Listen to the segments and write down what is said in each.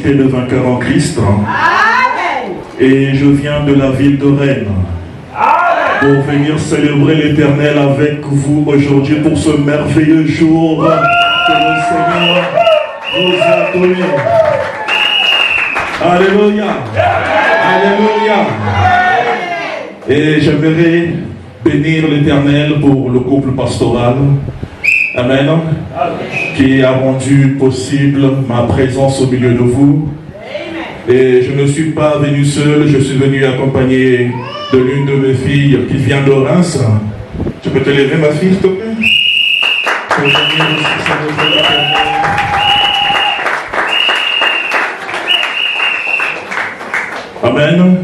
qualité de vainqueur en Christ. Et je viens de la ville de Rennes pour venir célébrer l'Éternel avec vous aujourd'hui pour ce merveilleux jour que le Seigneur vous a donné. Alléluia. Alléluia. Et j'aimerais bénir l'Éternel pour le couple pastoral. Amen. Qui a rendu possible ma présence au milieu de vous. Et je ne suis pas venu seul, je suis venu accompagné de l'une de mes filles qui vient de Reims. Tu peux te lever, ma fille, s'il te plaît? Amen.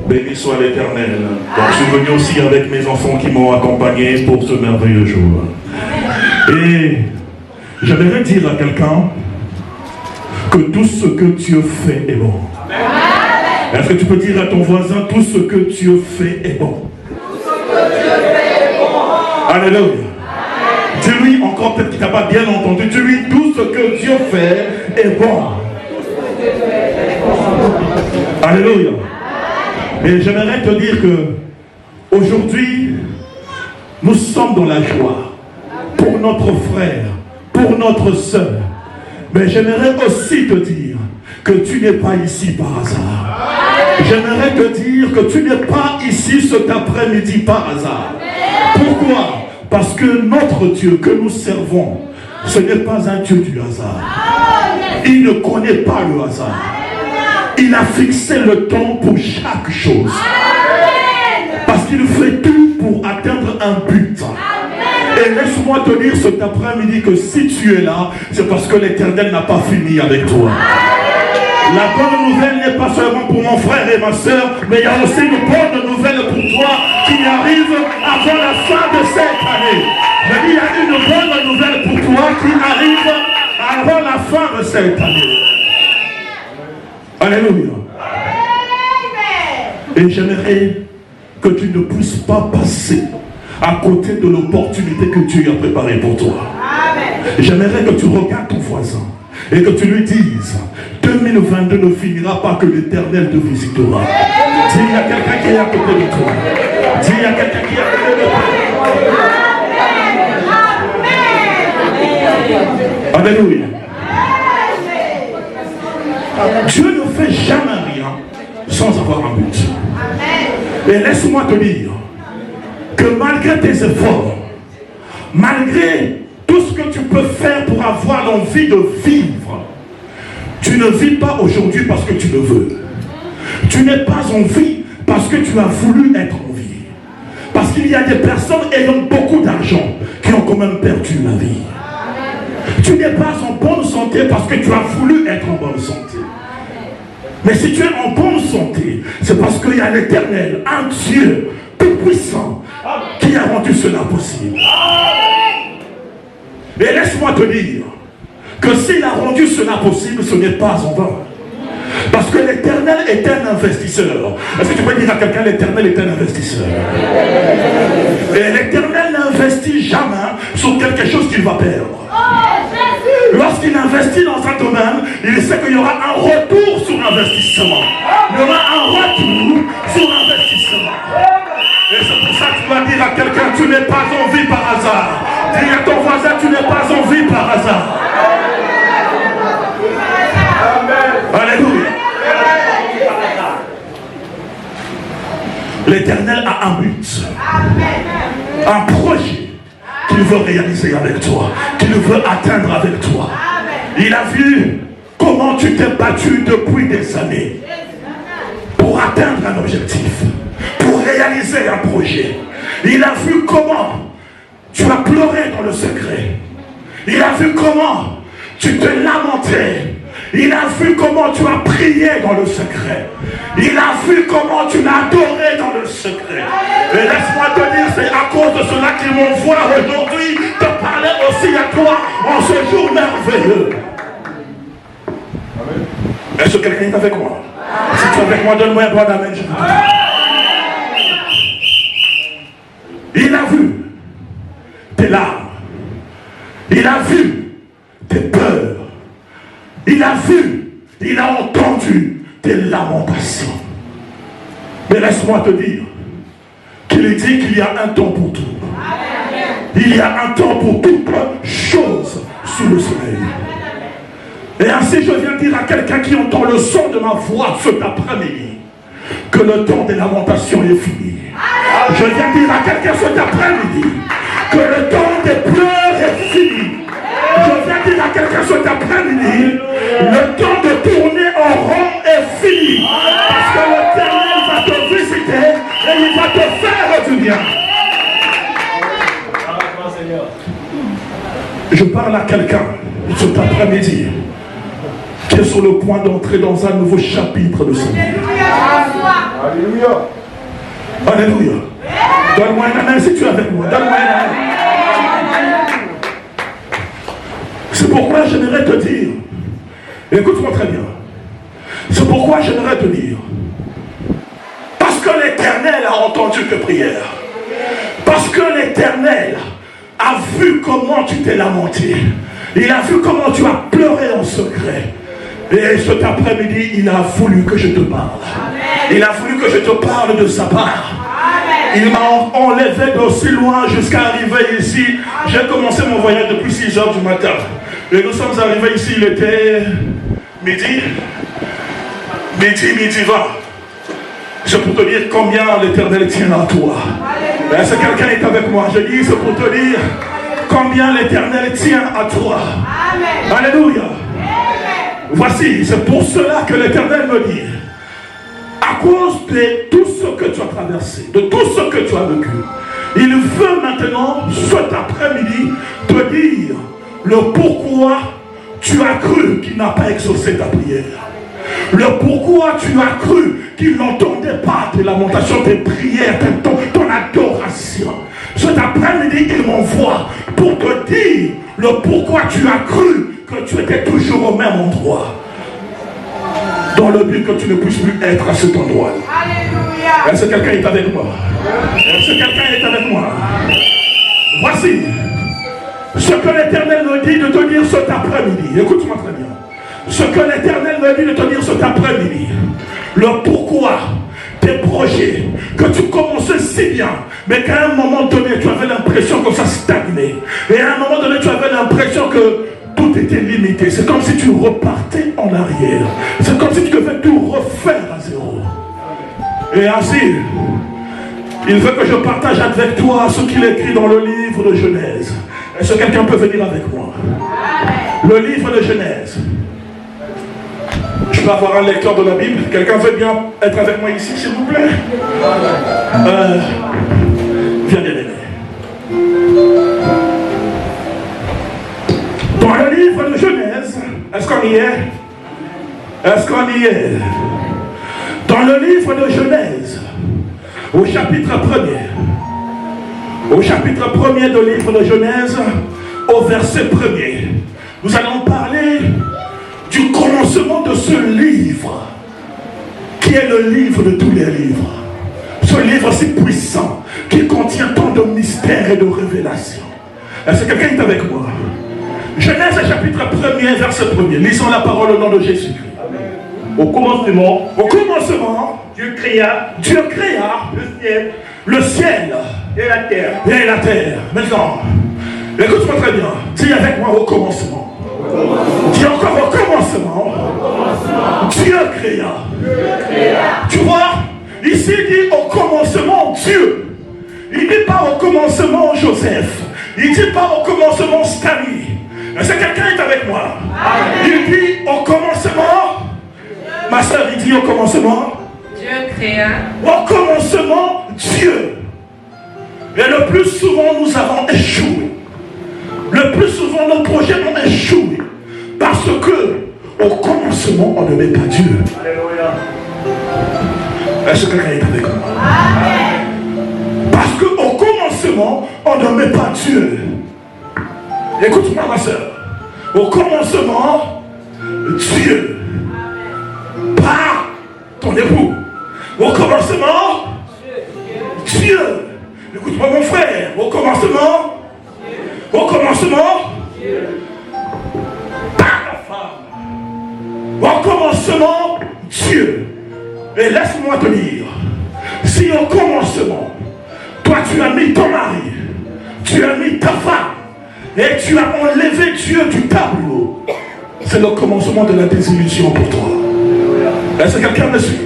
Béni soit l'Éternel. Donc je suis venu aussi avec mes enfants qui m'ont accompagné pour ce merveilleux jour. Et j'aimerais dire à quelqu'un que tout ce que Dieu fait est bon. Est-ce que tu peux dire à ton voisin, tout ce que Dieu fait est bon? Alléluia. Dis-lui encore, peut-être qu'il ne t'a pas bien entendu. Dis-lui, tout ce que Dieu fait est bon. Alléluia. Et j'aimerais te dire que aujourd'hui, nous sommes dans la joie pour notre frère, pour notre soeur. Mais j'aimerais aussi te dire que tu n'es pas ici par hasard. J'aimerais te dire que tu n'es pas ici cet après-midi par hasard. Pourquoi? Parce que notre Dieu que nous servons, ce n'est pas un Dieu du hasard. Il ne connaît pas le hasard. Il a fixé le temps pour chaque chose. Parce qu'il fait tout pour atteindre un but. Et laisse-moi te dire cet après-midi que si tu es là, c'est parce que l'Éternel n'a pas fini avec toi. La bonne nouvelle n'est pas seulement pour mon frère et ma soeur, mais il y a aussi une bonne nouvelle pour toi qui arrive avant la fin de cette année. Je dis, il y a une bonne nouvelle pour toi qui arrive avant la fin de cette année. Alléluia. Et j'aimerais que tu ne puisses pas passer à côté de l'opportunité que Dieu a préparée pour toi. J'aimerais que tu regardes ton voisin et que tu lui dises, 2022 ne finira pas que l'Éternel te visitera. Dis, il y a quelqu'un qui est à côté de toi. Dis, il y a quelqu'un qui est à côté de toi. Alléluia. Dieu ne fait jamais rien sans avoir un but. Et laisse-moi te dire que malgré tes efforts, malgré tout ce que tu peux faire pour avoir l'envie de vivre, tu ne vis pas aujourd'hui parce que tu le veux. Tu n'es pas en vie parce que tu as voulu être en vie. Parce qu'il y a des personnes ayant beaucoup d'argent qui ont quand même perdu la vie. Tu n'es pas en bonne santé parce que tu as voulu être en bonne santé. Mais si tu es en bonne santé, c'est parce qu'il y a l'Éternel, un Dieu tout-puissant, qui a rendu cela possible. Et laisse-moi te dire que s'il a rendu cela possible, ce n'est pas en vain. Parce que l'Éternel est un investisseur. Est-ce que tu peux dire à quelqu'un, l'Éternel est un investisseur? Et l'Éternel n'investit jamais sur quelque chose qu'il va perdre. Lorsqu'il investit dans un domaine, il sait qu'il y aura un retour sur investissement. Il y aura un retour sur investissement. Et c'est pour ça que tu vas dire à quelqu'un, tu n'es pas en vie par hasard. Dis à ton voisin, tu n'es pas en vie par hasard. Alléluia. L'Éternel a un but, un projet qu'il veut réaliser avec toi, qu'il veut atteindre avec toi. Il a vu comment tu t'es battu depuis des années pour atteindre un objectif, pour réaliser un projet. Il a vu comment tu as pleuré dans le secret. Il a vu comment tu te lamentais. Il a vu comment tu as prié dans le secret. Il a vu comment tu l'as adoré dans le secret. Et laisse-moi te dire, c'est à cause de cela qu'il m'envoie aujourd'hui te parler aussi à toi en ce jour merveilleux. Est-ce que quelqu'un est avec moi? Si tu es avec moi, donne-moi un doigt d'amen. Il a vu tes larmes. Il a vu tes peurs. Il a entendu tes lamentations. Mais laisse-moi te dire qu'il dit qu'il y a un temps pour tout. Il y a un temps pour toute chose sous le soleil. Et ainsi je viens dire à quelqu'un qui entend le son de ma voix cet après-midi que le temps des lamentations est fini. Je viens dire à quelqu'un cet après-midi que le temps des pleurs est fini. Je viens dire à quelqu'un cet après-midi, le temps de tourner en rond est fini. Parce que l'Éternel va te visiter et il va te faire du bien. Je parle à quelqu'un cet après-midi qui est sur le point d'entrer dans un nouveau chapitre de sa vie. Alléluia. Alléluia. Donne-moi un amen si tu es avec moi. Donne-moi un amen. C'est pourquoi j'aimerais te dire, écoute-moi très bien, c'est pourquoi j'aimerais te dire, parce que l'Éternel a entendu tes prières, parce que l'Éternel a vu comment tu t'es lamenté, il a vu comment tu as pleuré en secret, et cet après-midi, il a voulu que je te parle. Il a voulu que je te parle de sa part. Il m'a enlevé d'aussi loin jusqu'à arriver ici. J'ai commencé mon voyage depuis 6 heures du matin. Et nous sommes arrivés ici, il était midi 20. C'est pour te dire combien l'Éternel tient à toi. C'est quelqu'un qui est avec moi. Je dis, c'est pour te dire combien l'Éternel tient à toi. Alléluia. Voici, c'est pour cela que l'Éternel me dit, à cause de tout ce que tu as traversé, de tout ce que tu as vécu, il veut maintenant, cet après-midi, te dire le pourquoi tu as cru qu'il n'a pas exaucé ta prière. Le pourquoi tu as cru qu'il n'entendait pas tes lamentations, tes prières, ton adoration. Cet après-midi, il m'envoie pour te dire le pourquoi tu as cru que tu étais toujours au même endroit. Dans le but que tu ne puisses plus être à cet endroit. Alléluia. Est-ce que quelqu'un est avec moi? Est-ce que quelqu'un est avec moi? Voici ce que l'Éternel me dit de te dire cet après-midi. Écoute-moi très bien. Ce que l'Éternel me dit de te dire cet après-midi. Le pourquoi tes projets que tu commençais si bien, mais qu'à un moment donné, tu avais l'impression que ça stagnait. Et à un moment donné, tu avais l'impression que tout était limité. C'est comme si tu repartais en arrière. C'est comme si tu devais tout refaire à zéro. Et ainsi, il veut que je partage avec toi ce qu'il écrit dans le livre de Genèse. Est-ce que quelqu'un peut venir avec moi? Le livre de Genèse. Je peux avoir un lecteur de la Bible. Quelqu'un veut bien être avec moi ici, s'il vous plaît? Viens, bien aimé. Dans le livre de Genèse, est-ce qu'on y est? Est-ce qu'on y est? Dans le livre de Genèse, au chapitre 1er, au chapitre 1er du livre de Genèse, au verset 1er, nous allons parler du commencement de ce livre, qui est le livre de tous les livres. Ce livre si puissant, qui contient tant de mystères et de révélations. Est-ce que quelqu'un est avec moi? Genèse chapitre 1er, verset 1er. Lisons la parole au nom de Jésus-Christ. Au commencement, Dieu créa le ciel et la terre. Maintenant, écoute-moi très bien. Dis avec moi au commencement. Dis encore au commencement. Dieu créa. Tu vois, ici il dit au commencement Dieu. Il ne dit pas au commencement Joseph. Il ne dit pas au commencement Stanley. Est-ce que quelqu'un est avec moi? Amen. Il dit au commencement. Ma soeur, il dit au commencement. Dieu créa. Au commencement, Dieu. Et le plus souvent, nous avons échoué. Le plus souvent, nos projets ont échoué. Parce que, au commencement, on ne met pas Dieu. Alléluia. Est-ce que quelqu'un est avec moi? Amen. Parce qu'au commencement, on ne met pas Dieu. Écoute-moi, ma soeur. Au commencement, Dieu. Pas ton époux. Au commencement, Dieu. Écoute-moi, mon frère. Au commencement, Dieu. Pas ta femme. Au commencement, commencement, Dieu. Et laisse-moi te dire, si au commencement, toi tu as mis ton mari, tu as mis ta femme, et tu as enlevé Dieu du tableau, c'est le commencement de la désillusion pour toi. Est-ce que quelqu'un me suit?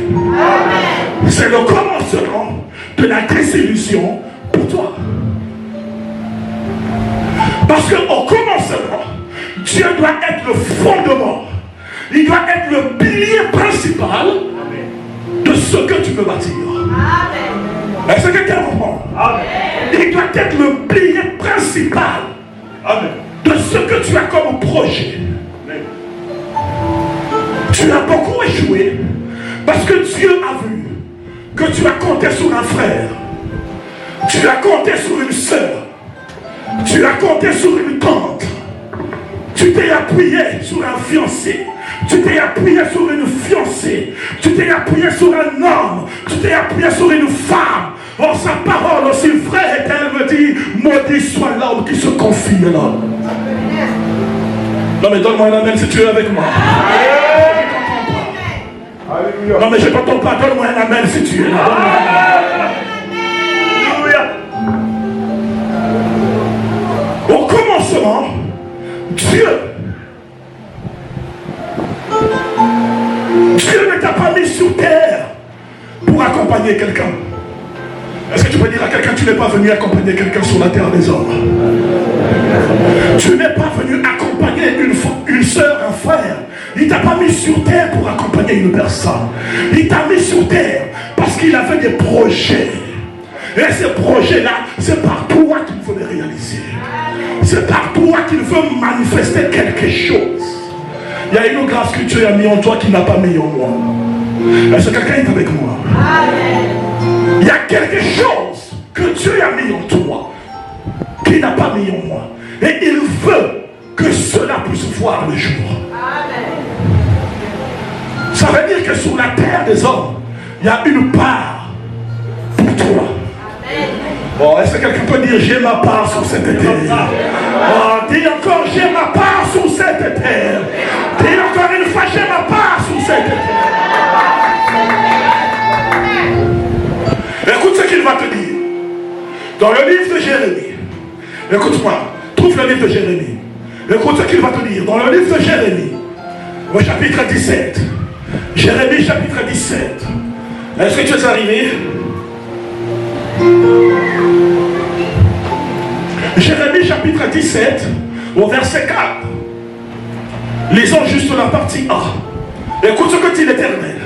C'est le commencement de la désillusion pour toi. Parce qu'au commencement, Dieu doit être le fondement. Il doit être le pilier principal de ce que tu veux bâtir. Est-ce que quelqu'un comprend? Il doit être le pilier principal de ce que tu as comme projet. Tu as beaucoup échoué parce que Dieu a vu que tu as compté sur un frère, tu as compté sur une soeur, tu as compté sur une tante, tu t'es appuyé sur un fiancé, tu t'es appuyé sur une fiancée, tu t'es appuyé sur un homme, tu t'es appuyé sur une femme. Or sa parole aussi vraie est, elle me dit, maudit soit l'homme qui se confie à l'homme. Non mais donne-moi un amen si tu es avec moi. Non mais je ne t'entends pas, donne-moi un amen si tu es là. Au commencement, Dieu ne t'a pas mis sur terre pour accompagner quelqu'un. Est-ce que tu peux dire à quelqu'un, tu n'es pas venu accompagner quelqu'un sur la terre des hommes? Tu n'es pas venu accompagner une soeur, un frère. Il ne t'a pas mis sur terre pour accompagner une personne. Il t'a mis sur terre parce qu'il avait des projets. Et ces projets-là, c'est par toi qu'il veut les réaliser. C'est par toi qu'il veut manifester quelque chose. Il y a une grâce que Dieu a mis en toi qu'il n'a pas mis en moi. Est-ce que quelqu'un est avec moi? Il y a quelque chose que Dieu a mis en toi qu'il n'a pas mis en moi. Et il veut que cela puisse voir le jour. Ça veut dire que sur la terre des hommes, il y a une part pour toi. Bon, est-ce que quelqu'un peut dire j'ai ma part sur cette terre? Oh, dis encore j'ai ma part sur cette terre. Dis encore une fois j'ai ma part sur cette terre. Écoute ce qu'il va te dire. Dans le livre de Jérémie. Écoute-moi. Trouve le livre de Jérémie. Écoute ce qu'il va te dire. Dans le livre de Jérémie. Au chapitre 17. Jérémie chapitre 17. Est-ce que tu es arrivé? Jérémie chapitre 17. Au verset 4. Lisons juste la partie A. Écoute ce que dit l'Éternel.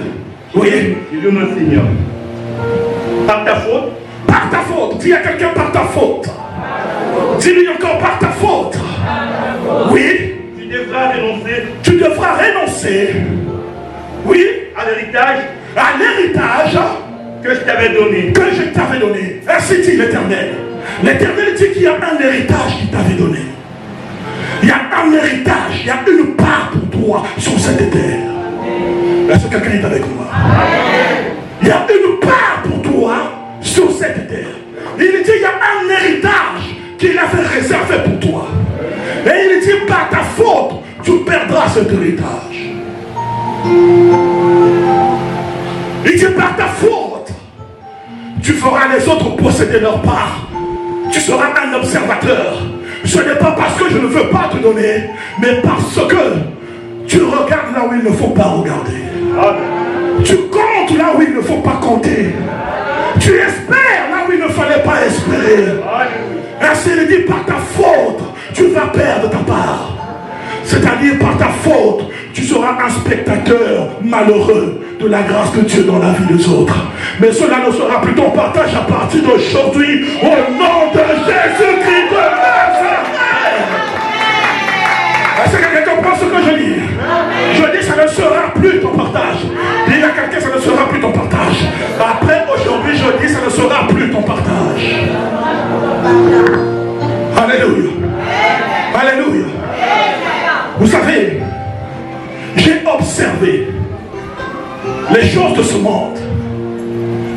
Oui. Il mon Seigneur. Par ta faute. Par ta faute. Dis à quelqu'un par ta faute. Dis-lui encore par ta faute. Oui. Tu devras renoncer. Tu devras renoncer. Oui. À l'héritage. À l'héritage. Que je t'avais donné. Que je t'avais donné. Ainsi dit l'Éternel. L'Éternel dit qu'il y a un héritage qu'il t'avait donné. Il y a un héritage. Il y a une part pour toi sur cette terre. Est-ce que quelqu'un est avec moi? Il y a une part pour toi sur cette terre. Il dit il y a un héritage qu'il avait réservé pour toi. Et il dit par ta faute, tu perdras cet héritage. Il dit par ta faute, tu feras les autres posséder leur part. Tu seras un observateur. Ce n'est pas parce que je ne veux pas te donner, mais parce que tu regardes là où il ne faut pas regarder. Tu comptes là où il ne faut pas compter. Tu espères là où il ne fallait pas espérer. Ainsi il dit par ta faute, tu vas perdre ta part. C'est-à-dire par ta faute, tu seras un spectateur malheureux de la grâce de Dieu dans la vie des autres. Mais cela ne sera plus ton partage à partir d'aujourd'hui au nom de Jésus-Christ de Nazareth. Est-ce que quelqu'un comprend ce que je dis? Je dis ça ne sera plus ton partage. Dis à quelqu'un ça ne sera plus ton partage. Après aujourd'hui je dis ça ne sera plus ton partage. Alléluia. Alléluia. Vous savez, j'ai observé les choses de ce monde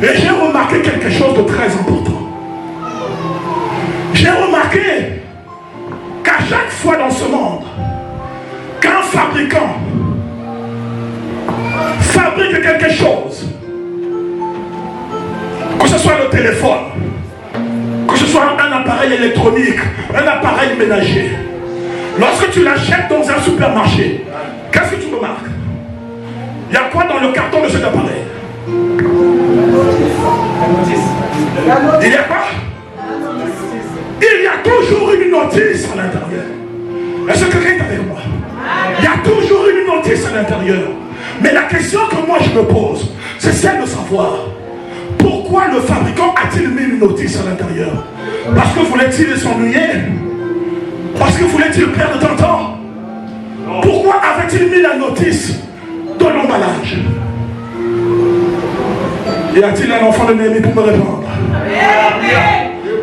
et j'ai remarqué quelque chose de très important. J'ai remarqué qu'à chaque fois dans ce monde, qu'un fabricant fabrique quelque chose, que ce soit le téléphone, que ce soit un appareil électronique, un appareil ménager, lorsque tu l'achètes dans un supermarché, qu'est-ce que tu remarques? Il y a quoi dans le carton de cet appareil? Il y a quoi? Il y a toujours une notice à l'intérieur. Est-ce que quelqu'un est avec moi? Il y a toujours une notice à l'intérieur. Mais la question que moi je me pose, c'est celle de savoir pourquoi le fabricant a-t-il mis une notice à l'intérieur? Parce que voulait-il s'ennuyer? Parce que voulait-il perdre ton temps? Pourquoi avait-il mis la notice dans l'emballage? Y a-t-il un enfant de Néhémie pour me répondre?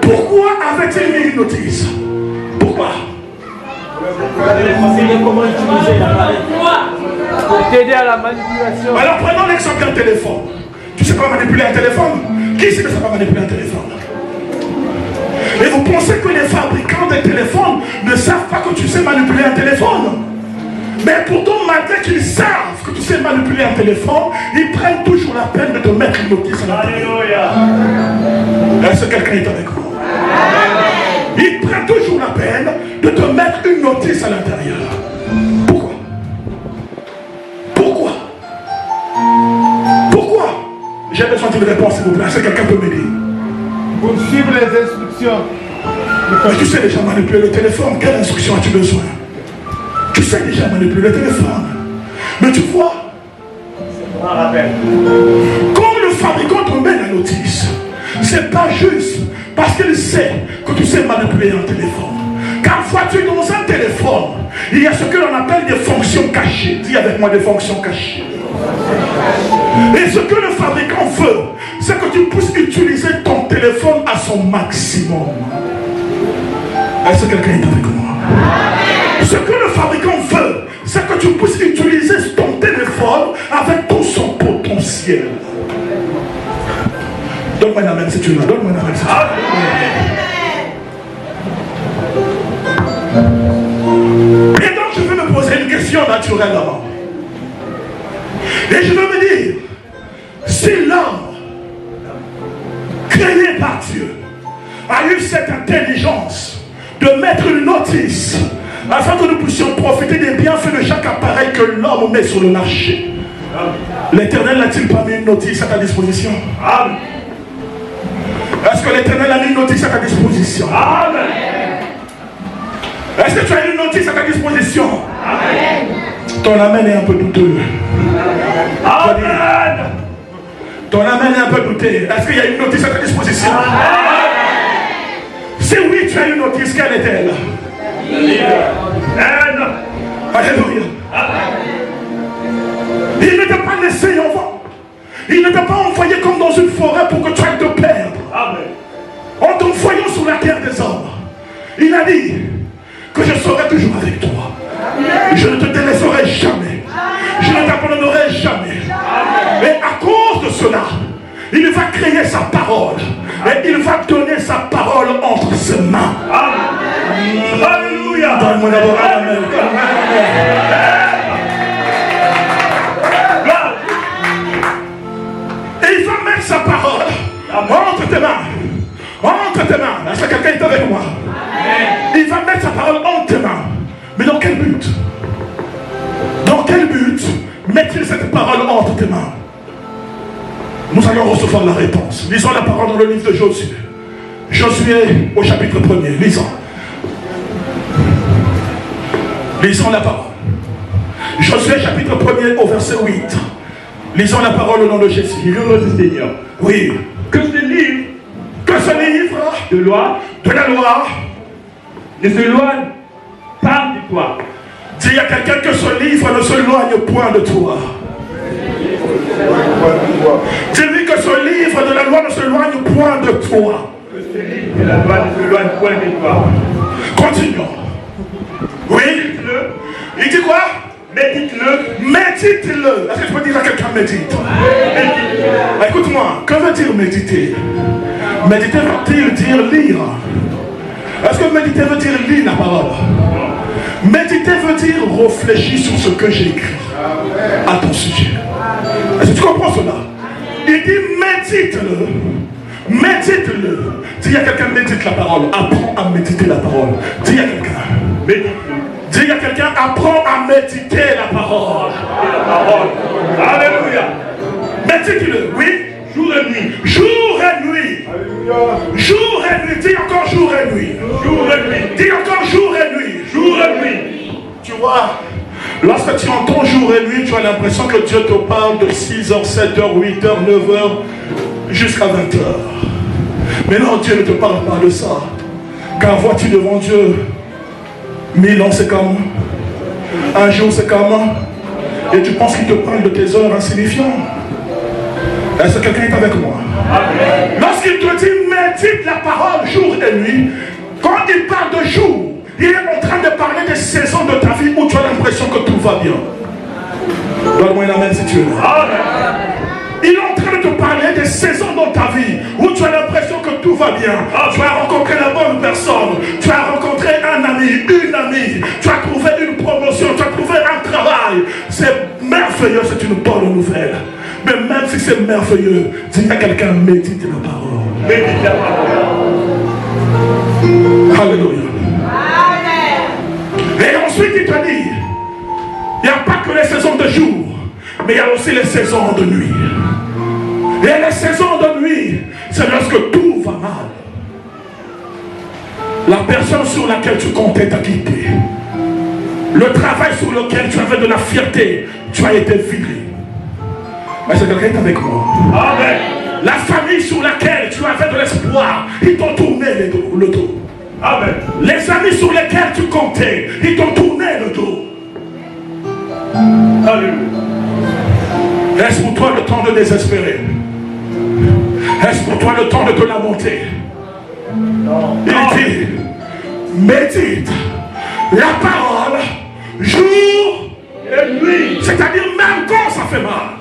Pourquoi avait-il mis une notice? Pourquoi? Comment utiliser l'appareil pour t'aider à la manipulation. Alors prenons l'exemple d'un téléphone. Tu sais pas manipuler un téléphone? Qui sait ne sait pas manipuler un téléphone? Et vous pensez que les fabricants des téléphones ne savent pas que tu sais manipuler un téléphone? Mais pourtant, malgré qu'ils savent que tu sais manipuler un téléphone, ils prennent toujours la peine de te mettre une notice à l'intérieur. Est-ce que quelqu'un est avec vous? Ils prennent toujours la peine de te mettre une notice à l'intérieur. Pourquoi? Pourquoi? Pourquoi? J'ai besoin d'une réponse, s'il vous plaît. Est-ce que quelqu'un peut me dire? Pour suivre les instructions. Mais tu sais déjà manipuler le téléphone. Quelle instruction as-tu besoin? Tu sais déjà manipuler le téléphone. Mais tu vois, quand le fabricant te met la notice, c'est pas juste parce qu'il sait que tu sais manipuler un téléphone. Car vois-tu, dans un téléphone, il y a ce que l'on appelle des fonctions cachées. Dis avec moi, des fonctions cachées. Et ce que le fabricant veut, c'est que tu puisses utiliser ton téléphone à son maximum. Est-ce que quelqu'un est avec moi? Ce que le fabricant veut, c'est que tu puisses utiliser ton téléphone avec tout son potentiel. Donne-moi la main si tu veux. Donne-moi la main si tu veux. Et donc je vais me poser une question naturellement. Et je veux me dire, si l'homme créé par Dieu a eu cette intelligence de mettre une notice afin que nous puissions profiter des bienfaits de chaque appareil que l'homme met sur le marché, l'Éternel n'a-t-il pas mis une notice à ta disposition? Amen. Est-ce que l'Éternel a mis une notice à ta disposition? Amen. Est-ce que tu as une notice à ta disposition? Amen. Ton amen est un peu douteux. Amen. Ton amen est un peu douté. Est-ce qu'il y a une notice à ta disposition? Amen. Si oui, tu as une notice, quelle est-elle? Amen. Alléluia. Il ne t'a pas laissé en vent. Il ne t'a pas envoyé comme dans une forêt pour que tu ailles te perdre. Amen. En t'envoyant sur la terre des hommes, il a dit que je serai toujours avec toi. Amen. Je ne te délaisserai jamais. Amen. Je ne t'abandonnerai jamais. Amen. Et à cause de cela, il va créer sa parole. Et il va donner sa parole entre ses mains. Amen. Alléluia. Donne-moi d'abord amen. Et il va mettre sa parole entre tes mains. Entre tes mains. Est-ce que quelqu'un est avec moi? Amen. Il va mettre sa parole entre tes mains. Mais dans quel but? Dans quel but met-il cette parole entre tes mains? Nous allons recevoir la réponse. Lisons la parole dans le livre de Josué. Josué au chapitre 1er. Lisons. Lisons la parole. Josué chapitre 1er au verset 8. Lisons la parole au nom de Jésus. Seigneur. Oui. Que ce livre de loi, de la loi, ne s'éloigne pas de toi. Dis à quelqu'un que ce livre ne s'éloigne point de toi. Dis-lui que ce livre de la loi ne s'éloigne point de toi. Que ce livre de la loi ne s'éloigne point de toi. Continuons. Oui. Il dit quoi? Médite-le. Médite-le. Est-ce que je peux dire à quelqu'un médite? Médite. Écoute-moi, que veut dire méditer? Méditer veut-il dire lire? Est-ce que méditer veut dire lire la parole? Méditer veut dire réfléchir sur ce que j'ai écrit à ton sujet. Est-ce que tu comprends cela? Il dit médite-le. Médite-le. Dis à quelqu'un, médite la parole. Apprends à méditer la parole. Dis à quelqu'un, médite-le. Dis à quelqu'un, apprends à méditer la parole. Alléluia. Médite-le, oui. Jour et nuit. Jour et nuit. Alléluia. Jour et nuit. Dis encore jour et nuit. Jour et nuit. Dis encore jour et nuit. Jour et nuit. Tu vois, lorsque tu entends jour et nuit, tu as l'impression que Dieu te parle de 6h, 7h, 8h, 9h jusqu'à 20h. Mais non, Dieu ne te parle pas de ça. Car vois-tu devant Dieu, 1000 ans c'est comme un jour c'est comme, et tu penses qu'il te parle de tes heures insignifiantes. Est-ce que quelqu'un est avec moi? Lorsqu'il te dit médite la parole jour et nuit, quand il parle de jour, il est en train de parler des saisons de ta vie où tu as l'impression que tout va bien. Donne-moi une amen si tu es là. Il est en train de te parler des saisons dans ta vie où tu as l'impression que tout va bien. Tu as rencontré la bonne personne, tu as rencontré un ami, une amie, tu as trouvé une promotion, tu as trouvé un travail. C'est merveilleux, c'est une bonne nouvelle. Mais même si c'est merveilleux, dis à quelqu'un, médite la parole. Médite la parole. Alléluia. Et ensuite il te dit, il n'y a pas que les saisons de jour, mais il y a aussi les saisons de nuit. Et les saisons de nuit, c'est lorsque tout va mal. La personne sur laquelle tu comptais t'a quitté. Le travail sur lequel tu avais de la fierté, tu as été viré. Est-ce que quelqu'un est avec moi? Amen. La famille sur laquelle tu avais de l'espoir, ils t'ont tourné le dos. Amen. Les amis sur lesquels tu comptais, ils t'ont tourné le dos. Alléluia. Est-ce pour toi le temps de désespérer? Est-ce pour toi le temps de te lamenter? Non. Il dit, médite la parole jour et nuit. C'est-à-dire même quand ça fait mal.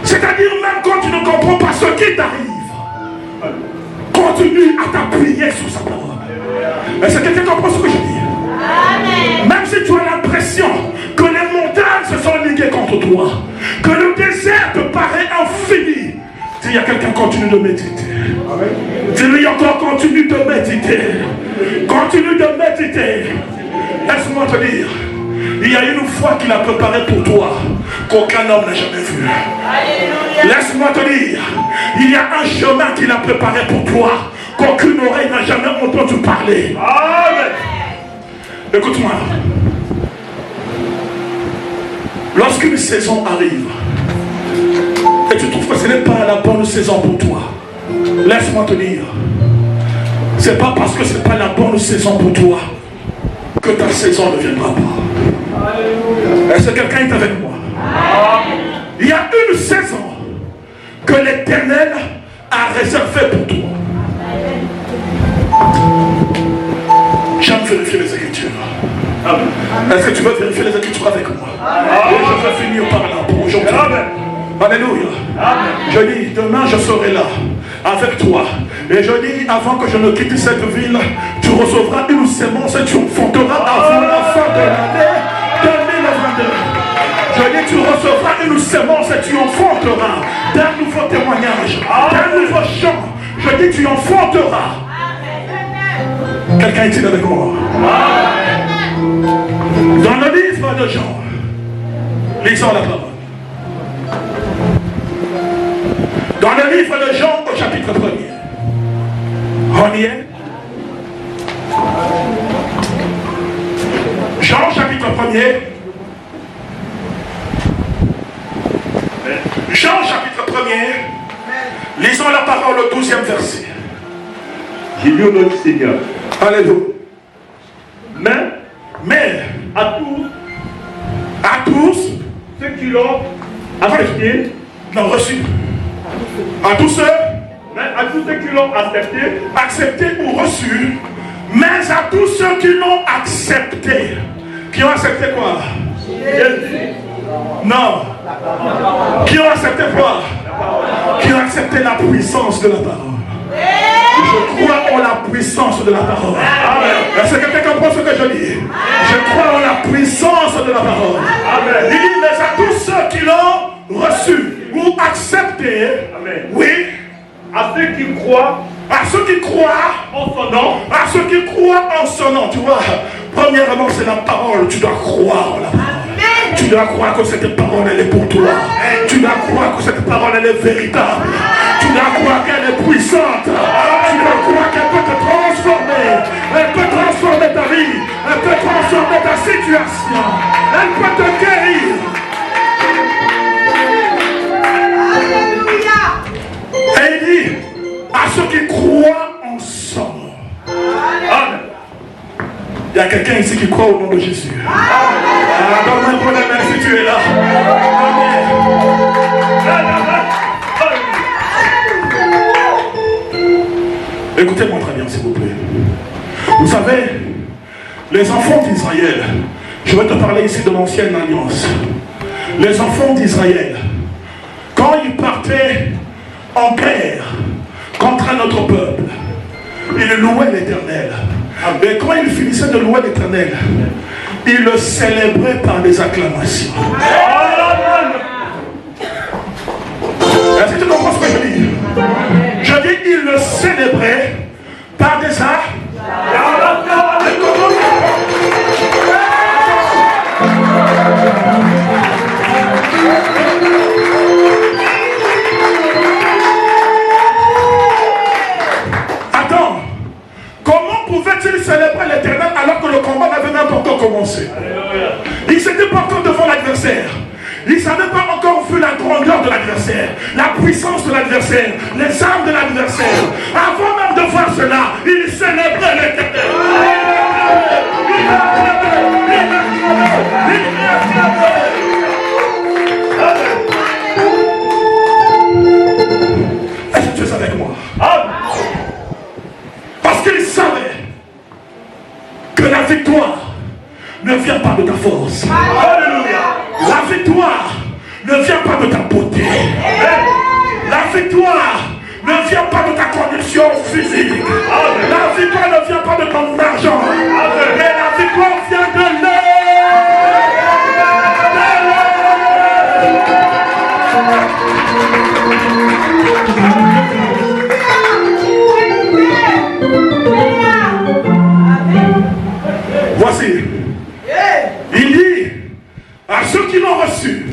C'est-à-dire même quand tu ne comprends pas ce qui t'arrive. Continue à t'appuyer sur sa parole. Est-ce que quelqu'un comprend ce que je dis? Amen. Même si tu as l'impression que les montagnes se sont liguées contre toi, que le désert te paraît infini, dis à quelqu'un, continue de méditer. Dis-lui encore, continue de méditer. Continue de méditer. Laisse-moi te dire, il y a une foi qu'il a préparée pour toi qu'aucun homme n'a jamais vu. Laisse-moi te dire, il y a un chemin qu'il a préparé pour toi qu'aucune oreille n'a jamais entendu parler. Amen. Écoute-moi. Lorsqu'une saison arrive et tu trouves que ce n'est pas la bonne saison pour toi, laisse-moi te dire, c'est pas parce que ce n'est pas la bonne saison pour toi que ta saison ne viendra pas. Est-ce que quelqu'un est avec moi? Il y a une saison que l'Éternel a réservée pour toi. J'aime vérifier les Écritures. Est-ce que tu veux vérifier les Écritures avec moi? Et je vais finir par là pour aujourd'hui. Alléluia. Je dis, demain je serai là avec toi. Et je dis, avant que je ne quitte cette ville, tu recevras une sémence et tu enfanteras avant la fin de l'année 2022. Je dis, tu recevras une sémence et tu enfanteras d'un nouveau témoignage, d'un nouveau chant. Je dis, tu enfanteras. Quelqu'un est-il avec moi? Dans le livre de Jean, lisons la parole. Dans le livre de Jean au chapitre 1er. On y est? Jean chapitre 1er. Jean chapitre 1er. Lisons la parole au 12e verset. J'ai lu notre Seigneur. Alléluia. Mais à tous ceux qui l'ont accepté, l'ont reçu. À tous ceux, à tous ceux qui l'ont accepté ou reçu, mais à tous ceux qui l'ont accepté. Qui ont accepté quoi? Jésus. Non. Qui ont accepté quoi? Qui ont accepté la puissance de la parole. Je crois en la puissance de la parole. Est-ce que quelqu'un comprend ce que je dis? Je crois en la puissance de la parole. Il dit, mais à tous ceux qui l'ont autorité. Amen. Oui. À ceux qui croient à ceux qui croient en son nom. À ceux qui croient en son nom. Tu vois, premièrement, c'est la parole. Tu dois croire la parole. Tu dois croire que cette parole, elle est pour toi. Tu dois croire que cette parole, elle est véritable. Tu dois croire qu'elle est puissante. Tu dois croire qu'elle peut te transformer. Elle peut transformer ta vie. Elle peut transformer ta situation. Elle peut te guérir. Et il dit à ceux qui croient en son nom. Amen. Il y a quelqu'un ici qui croit au nom de Jésus. Donne-moi un point de main si tu es là. Amen. Écoutez-moi très bien, s'il vous plaît. Vous savez, les enfants d'Israël, je vais te parler ici de l'ancienne alliance. Les enfants d'Israël, quand ils partaient en guerre contre un autre peuple, ils louaient l'Éternel. Et quand ils finissaient de louer l'Éternel, ils le célébraient par des acclamations. Est-ce que tu comprends ce que je dis? Je dis ils le célébraient par des acclamations. Attends, comment pouvait-il célébrer l'Éternel alors que le combat n'avait même pas encore commencé? Il n'était pas encore devant l'adversaire. Il n'avait pas encore vu la grandeur de l'adversaire, la puissance de l'adversaire, les armes de l'adversaire. Avant même de voir cela, il célébrait l'Éternel. Est-ce que tu es avec moi? Parce qu'il savait que la victoire ne vient pas de ta force. Alléluia. La victoire ne vient pas de ta beauté. La victoire ne vient pas de ta condition physique. La victoire ne vient pas de ton argent. Mais la victoire vient de Voici. Il dit à ceux qui l'ont reçu,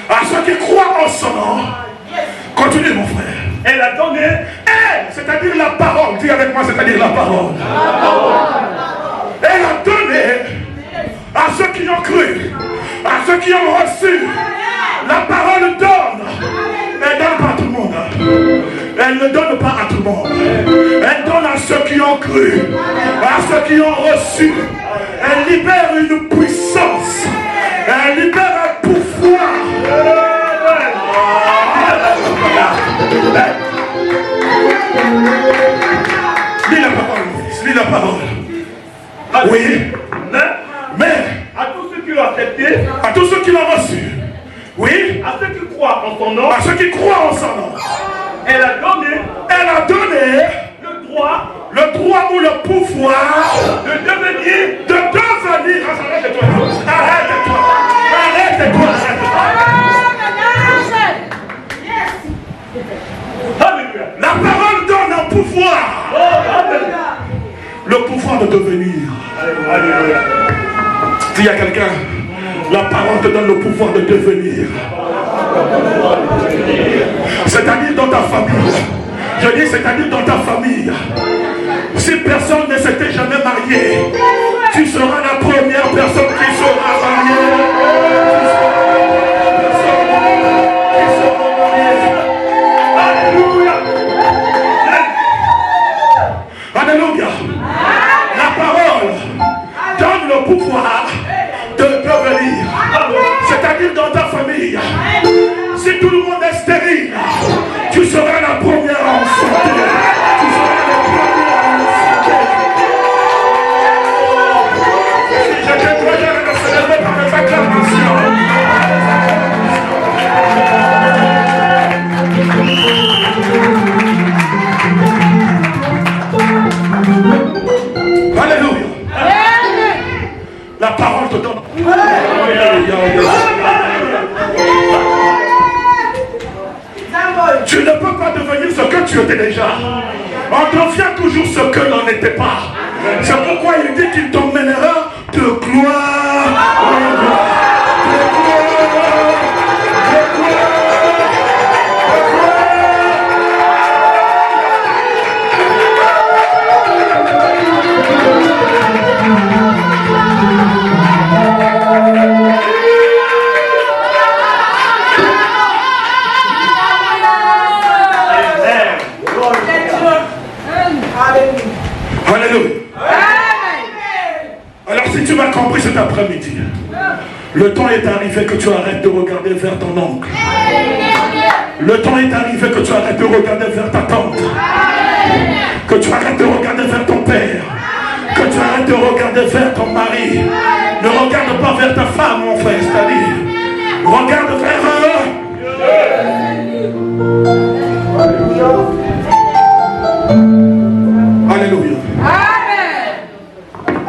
à ceux qui croient en son nom, continue mon frère. Elle a donné, c'est-à-dire la parole. Dis avec moi, c'est-à-dire la parole. Elle a donné à ceux qui ont cru, à ceux qui ont reçu. La parole donne. Elle donne pas à tout le monde. Elle ne donne pas à tout le monde. Elle donne à ceux qui ont cru, à ceux qui ont reçu. Elle libère une puissance. Elle libère un pouvoir. Lis la parole, Maurice. Lis la parole. Oui. Mais à tous ceux qui l'ont accepté, à tous ceux qui l'ont reçu. Oui. à ceux qui croient en son nom, À ceux qui croient en son nom. elle a donné le droit ou le pouvoir de devenir. Arrête-toi. Alléluia. La parole donne un pouvoir. Le pouvoir de devenir. Alléluia. Dis à quelqu'un, la parole te donne le pouvoir de devenir. C'est-à-dire dans ta famille. Je dis c'est-à-dire dans ta famille. Si personne ne s'était jamais marié, tu seras la première personne qui sera mariée. Alléluia. Alléluia. La parole donne le pouvoir de devenir. C'est-à-dire dans ta famille. Si tout le monde est stérile, tu seras la première enceinte. Tu seras la première enceinte. tu étais déjà. On devient toujours ce que l'on n'était pas. C'est pourquoi il dit qu'il t'emmènera de gloire en gloire. Alléluia. Alors si tu m'as compris cet après-midi, le temps est arrivé que tu arrêtes de regarder vers ton oncle. Le temps est arrivé que tu arrêtes de regarder vers ta tante. Que tu arrêtes de regarder vers ton père. Que tu arrêtes de regarder vers ton mari. Ne regarde pas vers ta femme, mon frère, c'est-à-dire. Regarde vers Alléluia.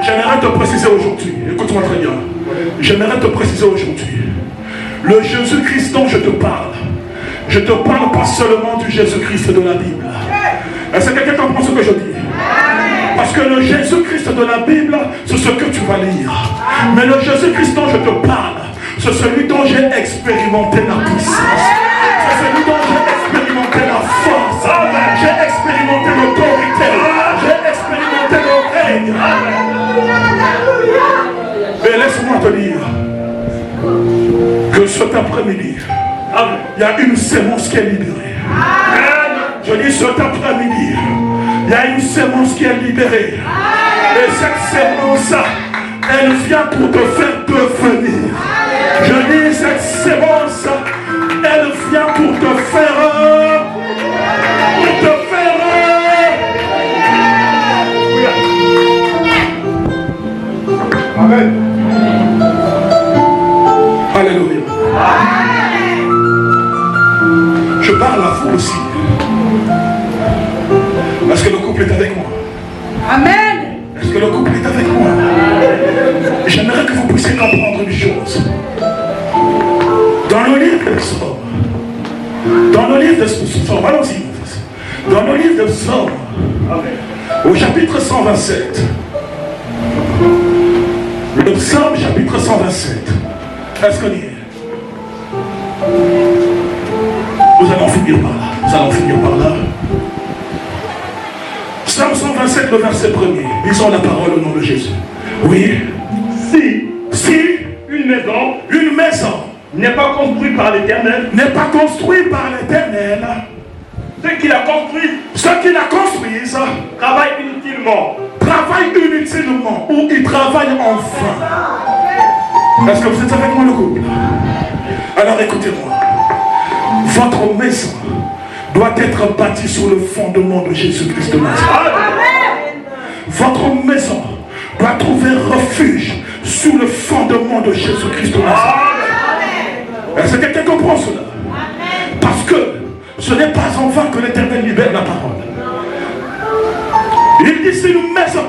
J'aimerais te préciser aujourd'hui, écoute-moi très bien. J'aimerais te préciser aujourd'hui, le Jésus-Christ dont je te parle pas seulement du Jésus-Christ de la Bible. Est-ce que quelqu'un comprend ce que je dis? Parce que le Jésus-Christ de la Bible, c'est ce que tu vas lire. Mais le Jésus-Christ dont je te parle, c'est celui dont j'ai expérimenté la puissance. C'est celui dont j'ai expérimenté la force. J'ai expérimenté l'autorité. J'ai expérimenté le règne. Et laisse-moi te dire que cet après-midi, il y a une sémence qui est libérée. Je dis cet après-midi, il y a une sémence qui est libérée. Et cette sémence, elle vient pour te faire devenir. Je dis cette sémence, elle vient pour te faire. Amen. Alléluia. Je parle à vous aussi. Est-ce que le couple est avec moi? Amen. Est-ce que le couple est avec moi? J'aimerais que vous puissiez comprendre une chose. Dans le livre de Psaume, dans le livre de Psaume, allons-y, dans le livre de Psaume, au chapitre 127, le Psaume chapitre 127, est-ce qu'on y est? Nous allons finir par là. Nous allons finir par là. Psaume 127, le verset 1er. Lisons la parole au nom de Jésus. Oui. Si une maison n'est pas construite par l'Éternel, ceux qui la construisent travaillent inutilement, ou ils travaillent en vain. Est-ce que vous êtes avec moi, le couple? Alors écoutez-moi. Votre maison doit être bâtie sur le fondement de Jésus-Christ de Nazareth. Votre maison doit trouver refuge sous le fondement de Jésus-Christ de Nazareth. Est-ce que quelqu'un comprend cela? Parce que ce n'est pas en vain que l'Éternel libère la parole. Il dit si une maison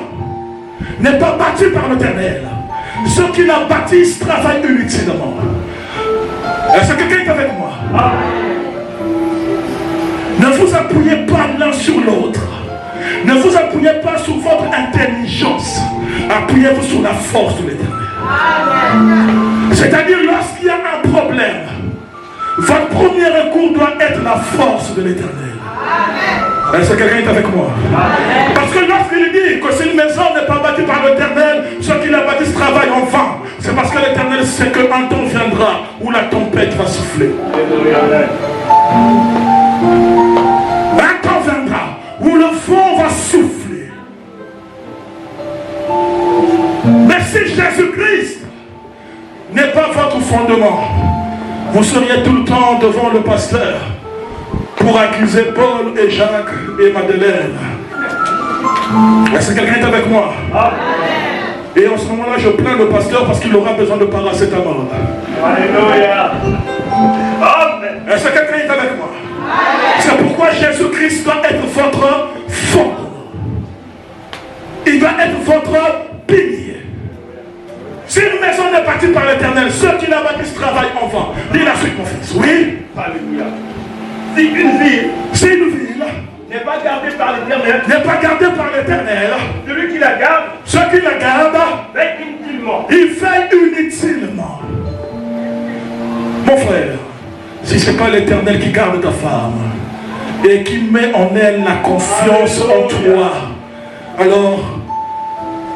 n'est pas bâtie par l'Éternel, ceux qui la bâtissent travaillent inutilement. Est-ce que quelqu'un est avec moi? Ne vous appuyez pas l'un sur l'autre. Ne vous appuyez pas sur votre intelligence. Appuyez-vous sur la force de l'Éternel. C'est-à-dire lorsqu'il y a un problème, votre premier recours doit être la force de l'Éternel. Est-ce que quelqu'un est avec moi? Parce que lorsqu'il dit que si une maison n'est pas bâtie par l'Éternel, ceux qui la bâtissent travaillent en vain. C'est parce que l'Éternel sait qu'un temps viendra où la tempête va souffler. Un temps viendra où le vent va souffler. Mais si Jésus-Christ n'est pas votre fondement, vous seriez tout le temps devant le pasteur pour accuser Paul et Jacques et Madeleine. Est-ce que quelqu'un est avec moi? Et en ce moment-là, je plains le pasteur parce qu'il aura besoin de paracétamol. Alléluia. Est-ce que quelqu'un est avec moi? C'est pourquoi Jésus-Christ doit être votre fondement. Il doit être votre pilier. Si une maison n'est bâtie par l'Éternel, ceux qui la bâtissent travaillent en vain. Dis la suite, mon fils. Oui. Alléluia. Si une ville n'est n'est pas gardé par l'Éternel. N'est pas gardé par l'Éternel. Celui qui la garde, Ceux qui la gardent, fait inutilement. il fait inutilement. Mon frère, si ce n'est pas l'Éternel qui garde ta femme et qui met en elle la confiance en toi, alors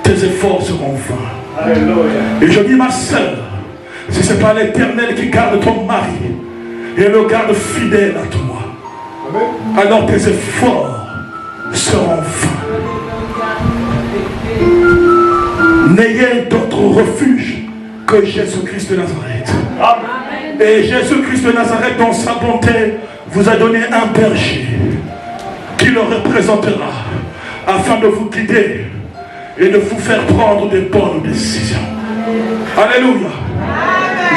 tes efforts seront vains. Alléluia. Et je dis ma soeur, si ce n'est pas l'Éternel qui garde ton mari et le garde fidèle à toi, alors tes efforts seront vains. N'ayez d'autre refuge que Jésus-Christ de Nazareth. Amen. Et Jésus-Christ de Nazareth, dans sa bonté, vous a donné un berger qui le représentera afin de vous guider et de vous faire prendre des bonnes décisions. Alléluia.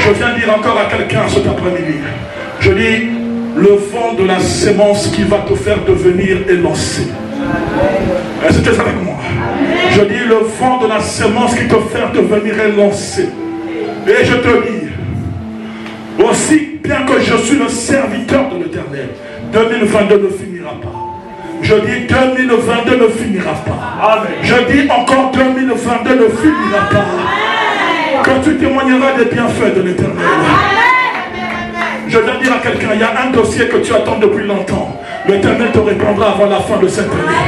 Je viens dire encore à quelqu'un cet après-midi. Je dis, le vent de la sémence qui va te faire devenir élancé. Est-ce que tu es avec moi? Je dis, le vent de la sémence qui te fait devenir élancé. Et je te dis, aussi bien que je suis le serviteur de l'Éternel, 2022 ne finira pas. Je dis 2022 ne finira pas. Amen. Je dis encore 2022 ne finira pas. Que tu témoigneras des bienfaits de l'Éternel. Je viens dire à quelqu'un, il y a un dossier que tu attends depuis longtemps. L'Éternel te répondra avant la fin de cette année.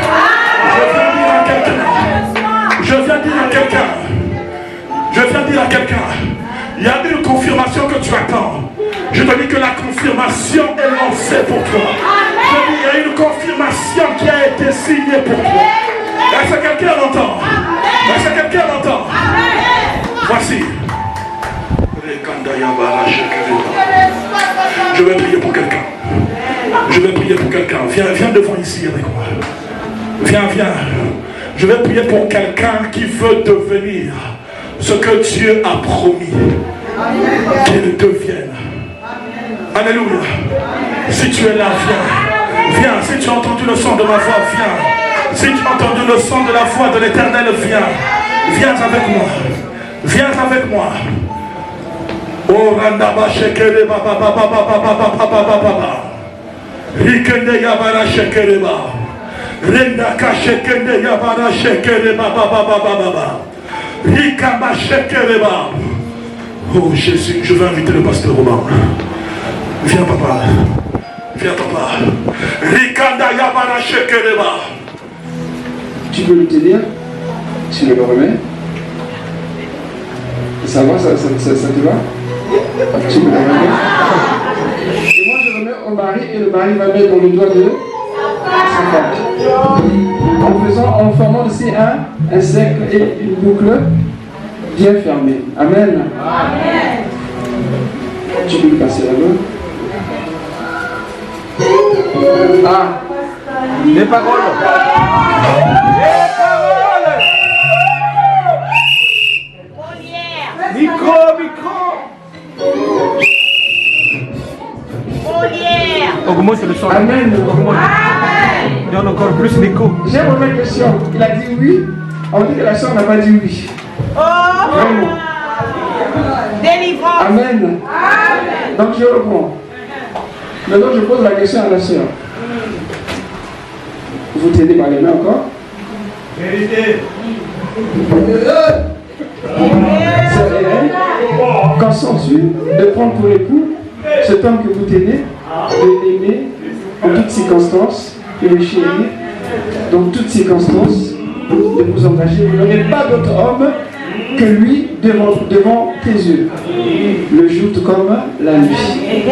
Je viens dire à quelqu'un, il y a une confirmation que tu attends. Je te dis que la confirmation est lancée pour toi. Je dis, il y a une confirmation qui a été signée pour toi. Est-ce que quelqu'un l'entend? Est-ce que quelqu'un l'entend? Voici. Je vais prier pour quelqu'un. Je vais prier pour quelqu'un. Viens devant ici avec moi. Viens. Je vais prier pour quelqu'un qui veut devenir ce que Dieu a promis qu'il devienne. Alléluia. Si tu es là, viens. Si tu as entendu le son de ma voix, viens. Si tu as entendu le son de la voix de l'Éternel, viens. Viens avec moi. Viens avec moi. Oh, Randaba Shekere Baba Baba Baba Baba Baba. Rikende Yabara Shekere Baba. Rendaka Shekende Yabara Shekere Baba Baba Baba. Rikamba Shekere Baba. Oh Jésus, je vais inviter le pasteur Romain. Viens papa. Viens papa. Rikanda Yabara Shekere Baba. Tu peux le tenir? Tu me le remets? Ça va, ça te va? Tu me le remets? Et moi je remets au mari et le mari va mettre dans le doigt de sa femme. En formant ici un cercle et une boucle bien fermée. Amen. Amen. Tu peux lui passer la main. Ah. Les paroles. Micro. Augmente le son. Amen. Il y en a encore plus d'écho. J'ai une première question. Il a dit oui. On dit que la soeur n'a pas dit oui. Vraiment. Délivrance. Amen. Donc je reprends. Maintenant je pose la question à la soeur. Vous tenez par les mains encore? Vérité. Sœur Hélène, qu'en sens-tu de prendre pour époux cet homme que vous tenez, de l'aimer en toutes circonstances, et le chérir dans toutes circonstances, de vous engager? Vous n'aurez pas d'autre homme que lui devant tes yeux, le jour tout comme la nuit.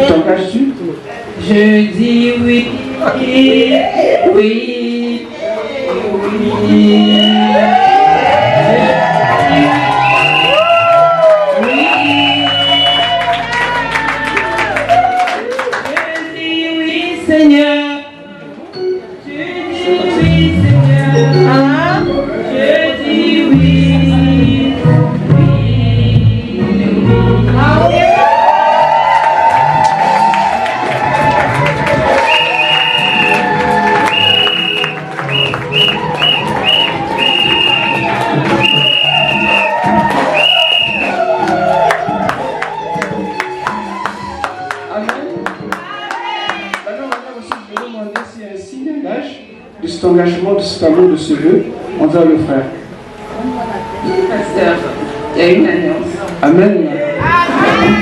T'engages-tu? Je dis oui. Oui. Je dis oui, Seigneur. Je dis oui, Seigneur. Hein? Je dis oui. Amen. Maintenant, aussi, je vais demander s'il y a un signe d'âge. de cet engagement, de cet amour, de ce vœu envers le frère? Pasteur, il y a une alliance. Amen. Amen.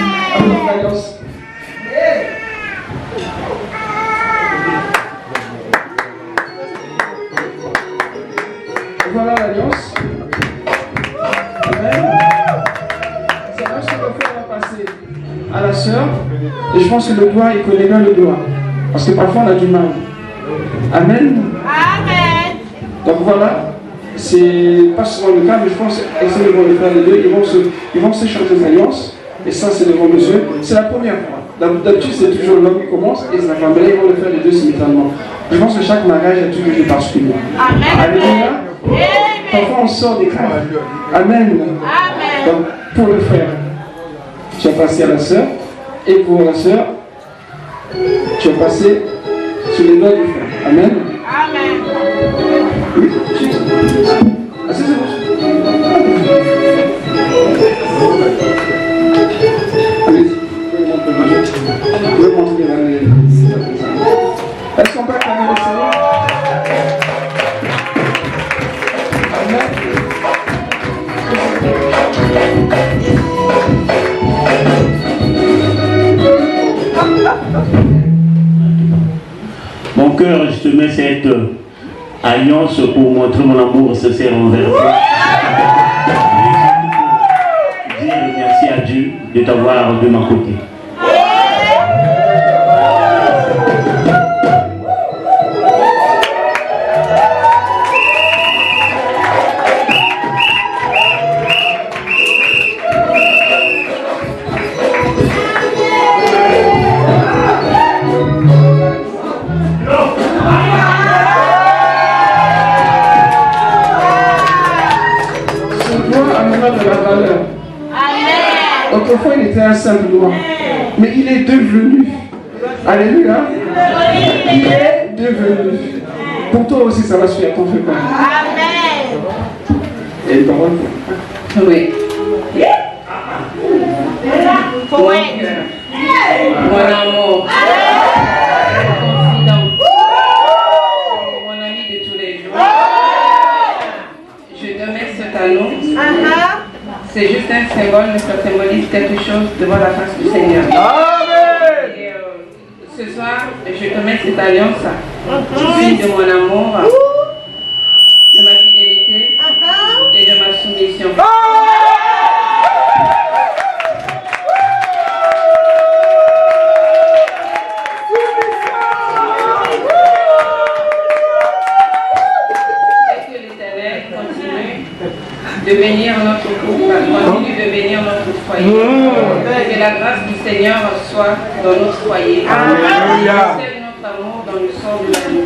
L'alliance. Voilà l'alliance. Amen. C'est l'alliance que le frère va passer à la sœur. Et je pense que le doigt, il connaît bien le doigt. Parce que parfois on a du mal. Amen. Amen. Donc voilà, c'est pas souvent le cas, mais je pense qu'ils vont le faire les deux. Ils vont s'échanger des alliances. Et ça, c'est devant monsieur. C'est la première fois. D'habitude, c'est toujours l'homme qui commence et c'est la femme. Mais là, ils vont le faire les deux simultanément. Je pense que chaque mariage a toujours quelque chose de particulier. Amen. Alléluia. Parfois, on sort des cadres. Amen. Amen. Donc, pour le frère, tu as passé à la sœur. Et pour la sœur, tu as passé sur les doigts du frère. Amen. Amen. Oui, asseyez-vous. Allez-y. Vous pouvez montrer les... Est-ce qu'on peut acclamer le Seigneur? Amen. Mon cœur, je te mets cette alliance pour montrer mon amour sincère envers toi. Et dire merci à Dieu de t'avoir de ma côté. Autrefois, il était un simple doigt, mais il est devenu. Alléluia. Il est devenu. Pour toi aussi, ça va se faire, t'en fais pas. Amen. Et il parole. Oui. Poète. Mon amour. Confident. Mon ami de tous les jours. Je te mets cet anneau. C'est juste un symbole, mais ça symbolise quelque chose devant la face du Seigneur. Amen. Et ce soir, je te mets cette alliance, signe de mon amour, de ma fidélité et de ma soumission. Et que l'Éternel continue de bénir notre couple, continue de bénir notre foyer. Que la grâce du Seigneur soit dans notre foyer. Alléluia. C'est notre amour dans le sort de la vie.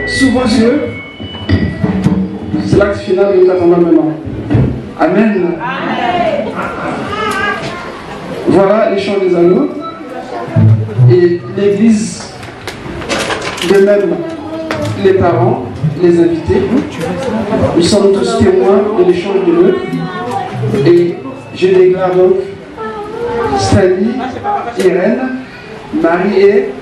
Sous vos yeux, c'est l'acte final que nous attendons maintenant. Amen. Voilà l'échange des anneaux. Et l'Église, de même les parents, les invités, nous sommes tous témoins de l'échange de vœux. Et je déclare donc Stanley, Irène, Marie et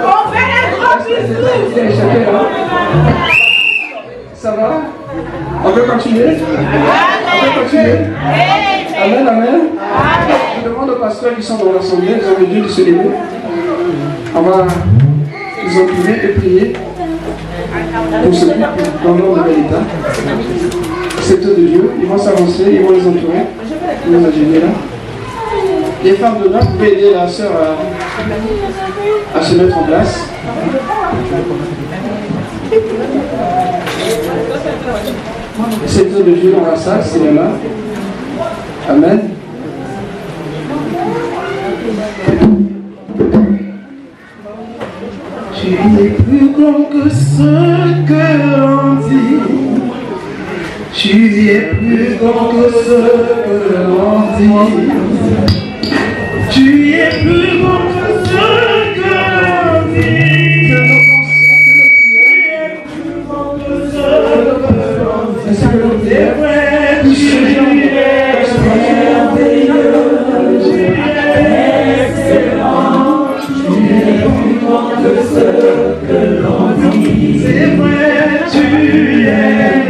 On fait Il a échappé là. Ça va? On peut continuer? On peut continuer? Amen, amen. Je demande aux pasteurs qui sont dans l'assemblée, ils ont le Dieu de se lever. On va les entourer et prier pour ce couple dans le nom de Mélita. C'est eux de Dieu, ils vont s'avancer, ils vont les entourer. Ils vont agir là. Les femmes de l'homme peuvent aider la sœur à se mettre en place. C'est eux de Dieu dans la salle, c'est là. Amen. Tu es plus grand que ce que l'on dit. Tu es plus grand que ce que l'on dit. Tu es plus grand que ce que l'on dit. Que nos pensées, que nos prières. Tu es plus grand que ce que l'on dit. Est-ce que l'on dit? Tu es merveilleux. Tu es excellent. Tu es plus grand que ce que l'on dit. C'est vrai, tu es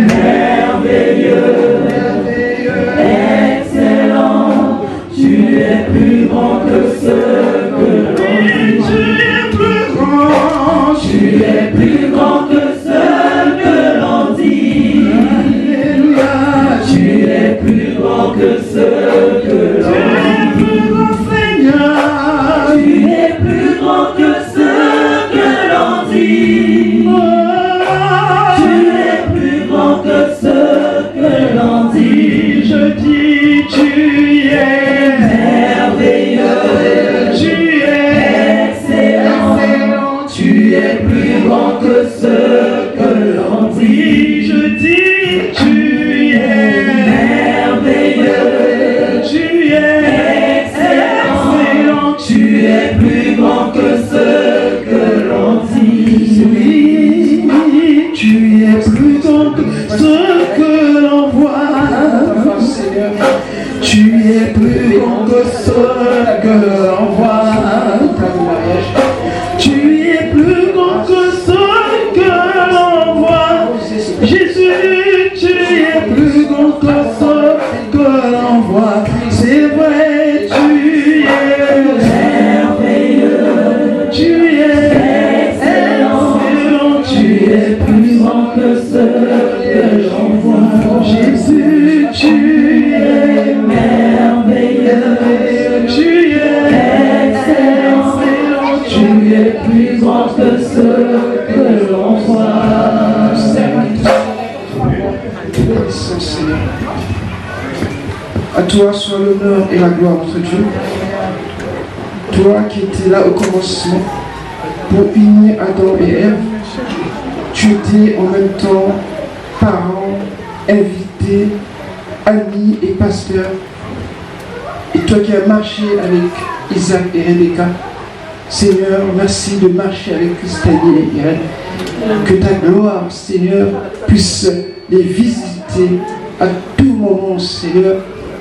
merveilleux, excellent. Tu es plus grand que ce que l'on dit. Tu es plus grand. Tu es plus grand que ce que l'on dit. Alléluia. Tu es plus grand que ce que l'on dit. Tu es plus grand, Seigneur. Tu es plus grand que ce que l'on dit. Tu es plus grand que ce que l'on dit. Je dis, tu es merveilleux. Tu es excellent. Tu es plus grand que ce que l'on dit. Je dis, tu es merveilleux. Tu es excellent. Tu es plus grand que ce que l'on dit. Oui, tu es plus grand que ce que l'on voit. Tu es plus grand que ce que l'on voit. Tu es plus grand que ce que l'on voit. Jésus, tu es plus grand que ce que l'on voit. C'est vrai, tu es merveilleux. Tu es excellent. Tu es plus grand que ce que l'on voit. Jésus, tu es merveilleux. Tu es excellent. Tu es plus grand que ce que l'on voit. À toi soit l'honneur et la gloire, notre Dieu. Toi qui étais là au commencement pour unir Adam et Ève, tu étais en même temps parents, invités, amis et pasteurs. Et toi qui as marché avec Isaac et Rebecca, Seigneur, merci de marcher avec Christine et Irène. Que ta gloire, Seigneur, puisse les visiter à tout moment, Seigneur,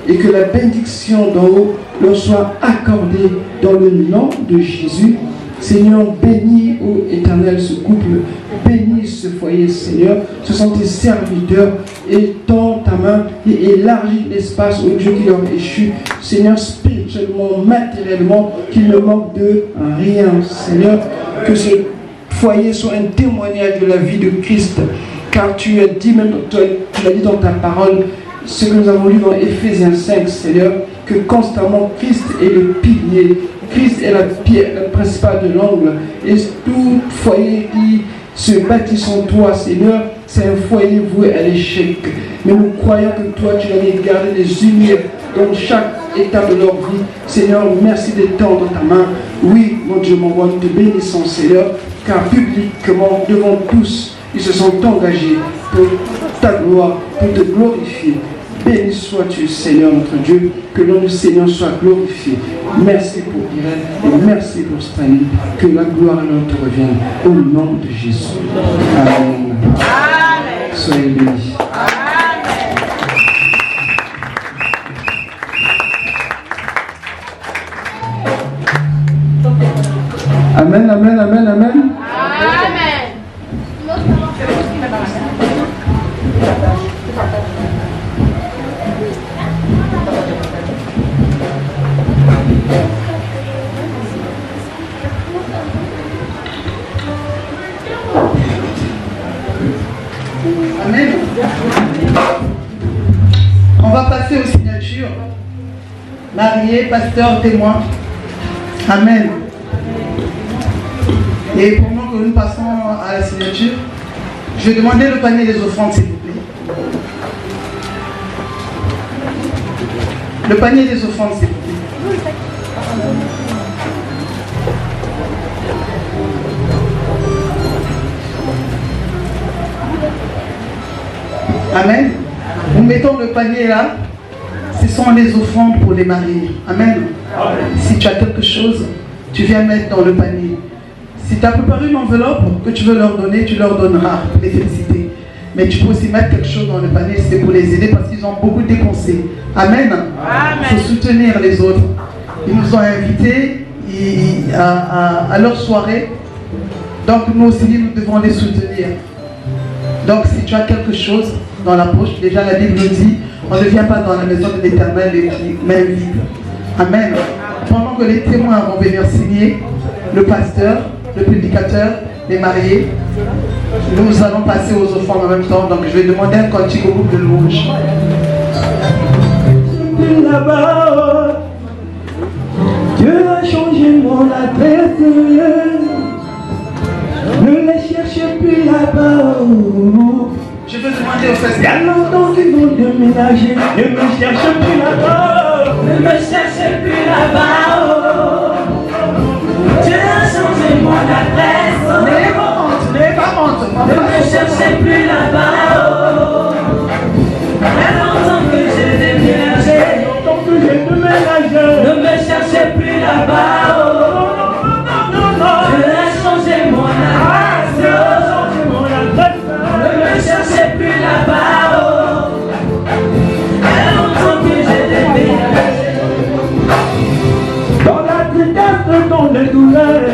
et que la bénédiction d'en haut leur soit accordée dans le nom de Jésus. Seigneur, bénis, ô Éternel, ce couple, bénis ce foyer, Seigneur. Ce sont tes serviteurs, et tends ta main et élargis l'espace au Dieu qui leur échoue. Seigneur, spirituellement, matériellement, qu'il ne manque de rien, Seigneur. Que ce foyer soit un témoignage de la vie de Christ, car tu as dit, même tu l'as dit dans ta parole, ce que nous avons lu dans Éphésiens 5, Seigneur, que constamment Christ est le pilier, Christ est la pierre, la principale de l'angle, et tout foyer qui se bâtit sans toi, Seigneur, c'est un foyer voué à l'échec. Mais nous croyons que toi, tu allais garder les unir dans chaque étape de leur vie. Seigneur, merci d'étendre ta main. Oui, mon Dieu, mon roi, nous te bénissons, Seigneur, car publiquement, devant tous, ils se sont engagés pour ta gloire, pour te glorifier. Béni sois-tu, Seigneur, notre Dieu, que le nom du Seigneur soit glorifié. Merci pour Irène et merci pour Stanley. Que la gloire et l'honneur te reviennent au nom de Jésus. Amen. Amen. Soyez bénis. Amen, amen, amen, amen. Amen. mariés, pasteurs, témoins. Amen. Et pendant que nous passons à la signature, je vais demander le panier des offrandes, s'il vous plaît. Le panier des offrandes, s'il vous plaît. Amen. Nous mettons le panier là. Ce sont les offrandes pour les mariés. Amen. Si tu as quelque chose, tu viens mettre dans le panier. Si tu as préparé une enveloppe que tu veux leur donner, tu leur donneras pour les féliciter. Mais tu peux aussi mettre quelque chose dans le panier, c'est pour les aider parce qu'ils ont beaucoup dépensé. Amen. Il faut soutenir les autres. Ils nous ont invités à leur soirée. Donc nous aussi, nous devons les soutenir. Donc si tu as quelque chose dans la poche, déjà la Bible nous dit, on ne vient pas dans la maison de l'Éternel les mains vides. Amen. Pendant que les témoins vont venir signer, le pasteur, le prédicateur, les mariés, nous allons passer aux offrandes en même temps. Donc je vais demander un cantique au groupe de louanges. Là-bas, Dieu a changé mon adresse. Ne les cherchez plus là-bas. Je veux demander au pasteur. Il y a longtemps qu'ils vont déménager. Ne me cherchez plus là-bas. Ne me cherchez plus là-bas. Dieu a changé mon adresse. N'ayez pas honte. Ne me cherchez plus là-bas. Il y a longtemps que j'ai déménagé. Ne me cherchez plus là-bas. Dieu a changé mon adresse. Ne me cherchez plus là-bas. Il y a longtemps que j'ai déménagé. Dans la tristesse, dans les douleurs,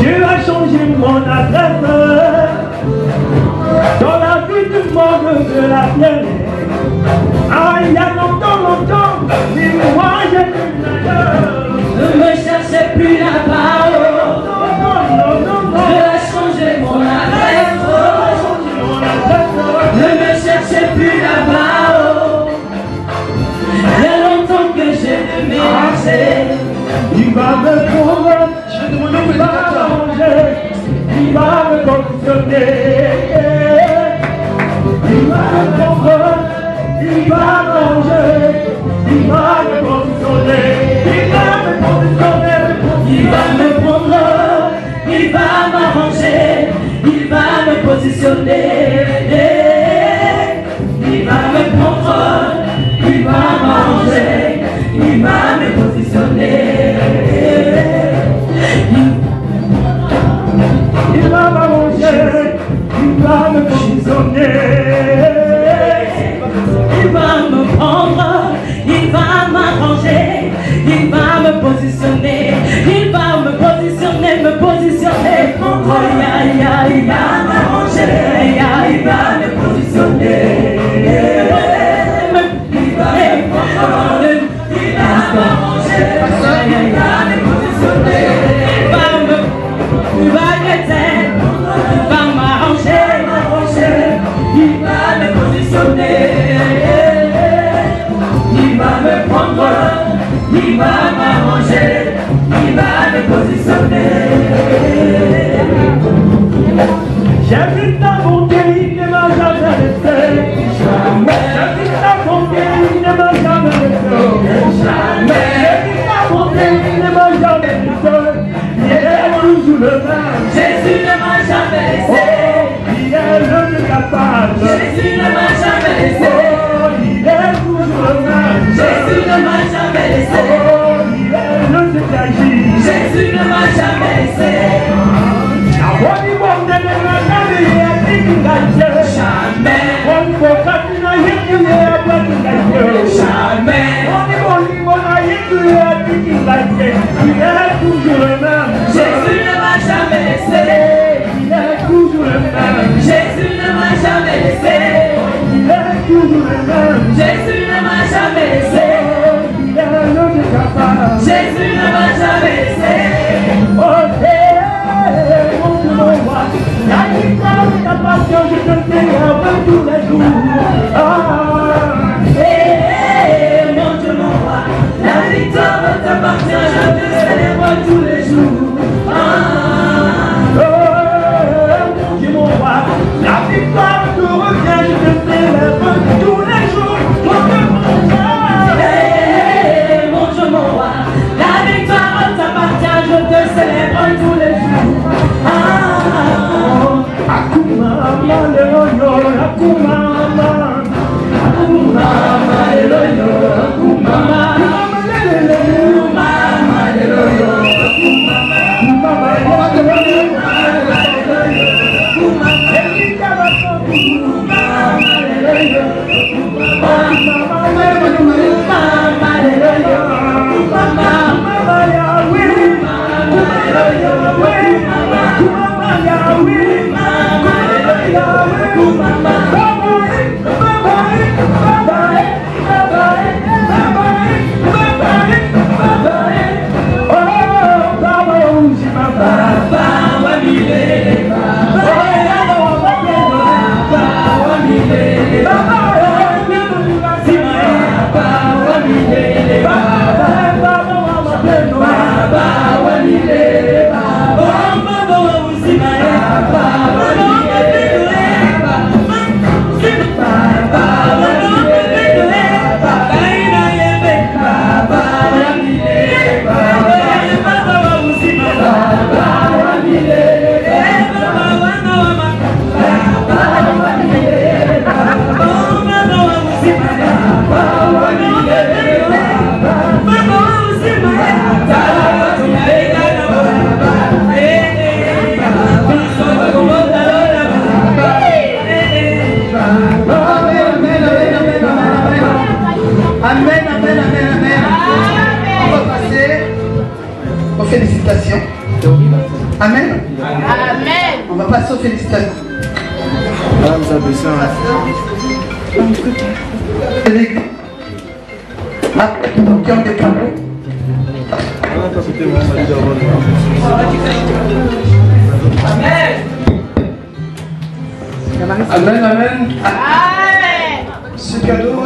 Dieu a changé mon adresse. Dans la vie du monde de la terre, il y a longtemps, dis-moi, j'ai plus ailleurs. Ne me cherchez plus là-bas. Dieu a changé mon adresse. Ne me cherchez plus là-bas. Il y a longtemps que j'ai déménagé. Il va me prendre, il va m'arranger, il va me conditionner. Il va me prendre, il va m'arranger, il va me conditionner. Il va me conditionner. Il va me prendre, il va m'arranger, il va me positionner. Il va me prendre, il va m'arranger, il va me positionner. Il va m'arranger, il va me positionner. Il va me prendre, il va m'arranger, il va me positionner. Il va me positionner, me positionner. Il va m'arranger, il va me positionner. Il va me prendre, il va m'arranger, il va me positionner. Il va m'aider, il va m'arranger, il va me positionner. Il va me prendre, il va m'arranger, il va me positionner. J'habite dans mon pays, il ne m'a jamais laissé. J'habite dans mon pays, il ne m'a jamais laissé. J'habite dans mon pays, il ne m'a jamais laissé. Il est toujours le même. Jésus ne m'a jamais laissé. Il est le Dieu capable. Jésus ne m'a jamais laissé. Il est toujours le même. Jésus ne m'a jamais laissé. Il est le Dieu qui agit. Jésus ne m'a jamais laissé. Il est toujours le même. Jésus ne m'a jamais laissé. Il est toujours le même. Jésus ne m'a jamais laissé. Il est toujours le même. Jésus ne m'a jamais laissé. Il est le Dieu capable. Jésus ne m'a jamais laissé. Ta passion, je te célèbre tous les jours. Mon Dieu, mon roi, parole tous les jours. Mon Dieu, mon roi, la victoire te revient, je te célèbre tous les jours. Mon Dieu, mon roi, Hey, mon Dieu, mon roi, la victoire t'appartient, je te célèbre tous les jours. Akuma, Maleroyo, Akuma, Akuma, Maleroyo, Akuma, Maleroyo, Félicitations. Amen. Amen. On va passer aux félicitations. L'église. Ah, qui ont des cadeaux. Amen, amen. Amen. Ce cadeau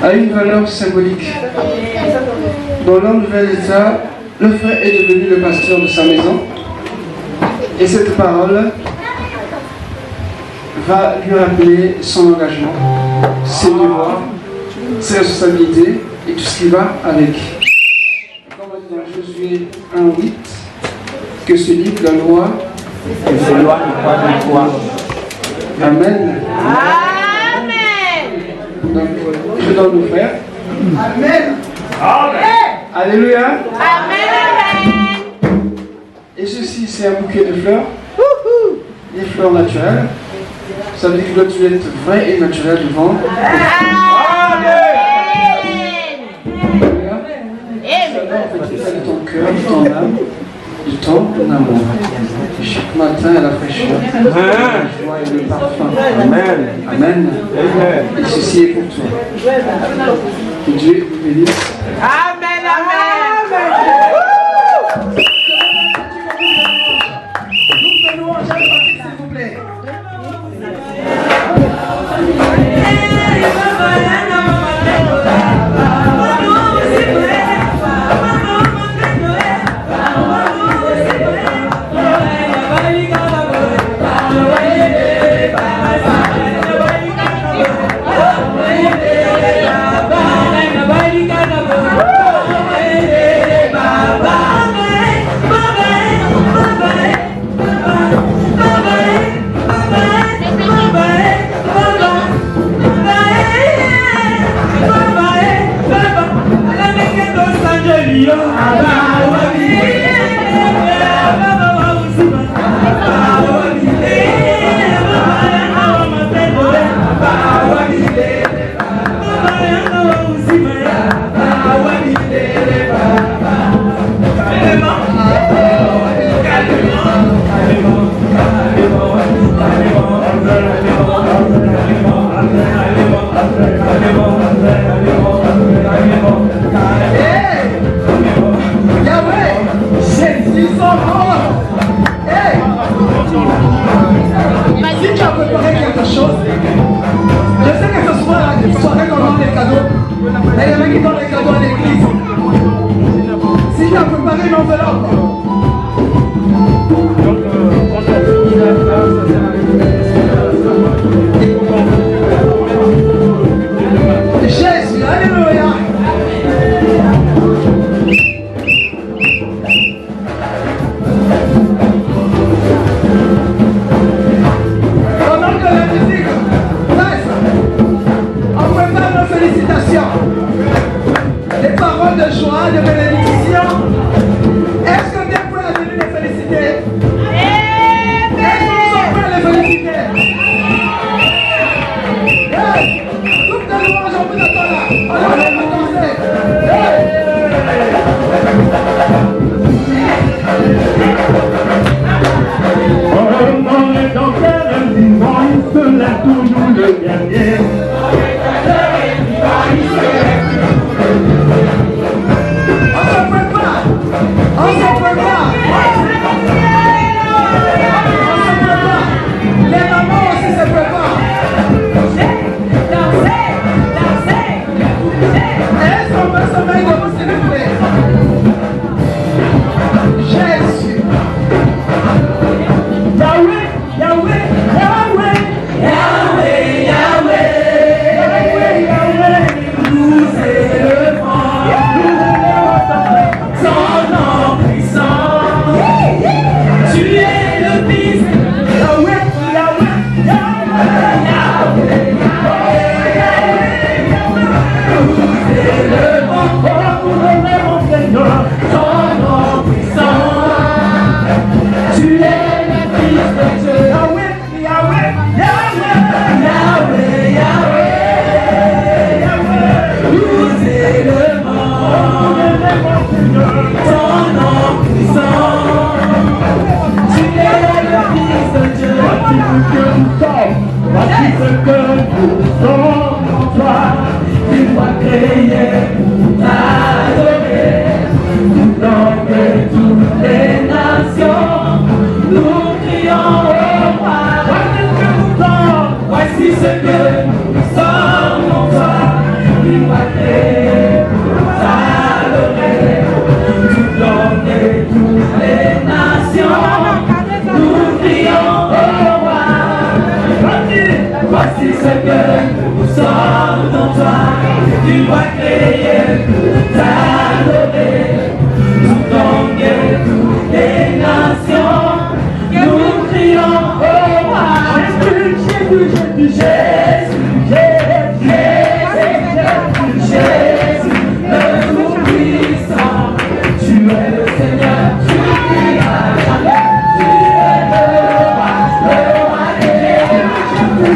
a une valeur symbolique. Dans leur nouvel état, le frère est devenu le pasteur de sa maison. Et cette parole va lui rappeler son engagement, ses devoirs, ses responsabilités et tout ce qui va avec. Comme on dit dans Josué 1:8, que ce livre, la loi, Que ces lois qui croient de toi. Amen. Amen. Donc, je donne au frère. Amen. Alléluia. Amen. Et ceci, c'est un bouquet de fleurs. Des fleurs naturelles. Ça veut dire que tu dois être vrai et naturel devant. Ça doit en fait faire de ton cœur, de ton âme, de ton amour. Chaque matin à la fraîcheur, la joie et le parfum. Amen. Amen. Et ceci est pour toi. Que Dieu vous bénisse. Amen. Amen. Nous allons s'il vous plaît. Si tu as préparé quelque chose, je sais que ce soir, une soirée qu'on a des cadeaux. une enveloppe. Donc, quand on finit la classe, ça sert à rien. Jésus, alléluia. Pendant que la musique passe, on prépare nos félicitations. Des paroles de joie, de bénédiction. Est-ce que Dieu peut venir les féliciter? Est-ce que nous sommes prêts à les féliciter? Hey! Coupe de louange, on vous attend là. On va danser. Hey! On est dans quel vivant, il se lève toujours le dernier. On se prépare. On se prépare. Les mamans aussi se préparent. Est-ce qu'on peut se mettre debout, s'il vous plaît? Jésus. Yahweh, Yahweh, Yahweh, Yahweh, Yahweh, Yahweh, Yahweh, nous élevons, ton nom puissant. Tu es le Fils. Yahweh, Yahweh, Yahweh, Yahweh, nous élevons, nous élevons, Seigneur, ton nom puissant. Tu es le Fils de Dieu. Yahweh, Yahweh, Yahweh, Yahweh, Yahweh, Yahweh. Nous élevons ton nom puissant. Tu es le Fils de Dieu. Voici ce que nous sommes. Voici ce que nous sommes en toi. Tu dois créer pour t'adorer. Tout l'homme et toutes les nations. Nous crions au roi. Voici ce que nous sommes en toi. Il va créer pour t'adorer. Tout l'homme et toutes les nations. Nous crions au roi. Voici ce que nous sommes en toi. Tu vas créer pour t'adorer. Tout l'homme et toutes les nations. Nous crions au roi. Jésus, Jésus, Jésus, Jésus, Jésus, Jésus, le tout-puissant. Tu es le Seigneur, tu vis à jamais. Tu es le roi des Jésus,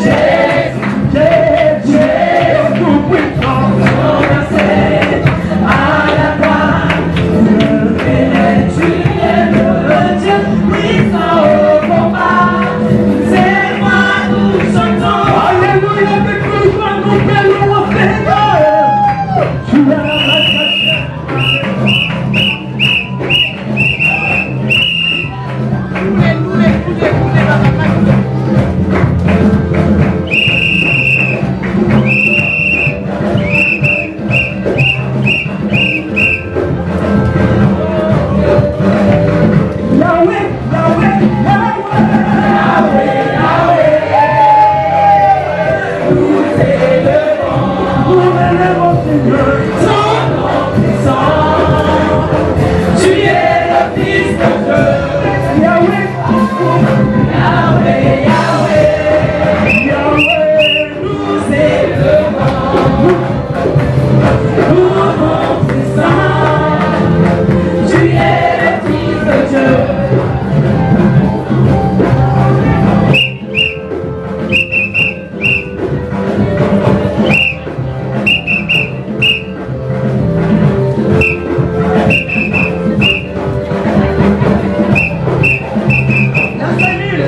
Jésus, Jésus, tout-puissant. On accède à la croix. Tu es le Dieu puissant au combat. C'est moi, nous chantons. Alléluia, que nous prenons au Seigneur. Tu es la Yahweh, Yahweh, Yahweh, Yahweh, nous élevons, Seigneur, ton nom puissant. Tu es le Fils de Dieu. Yahweh, Yahweh, Yahweh, Yahweh, nous élevons, ton nom puissant. Tu es le Fils de Dieu.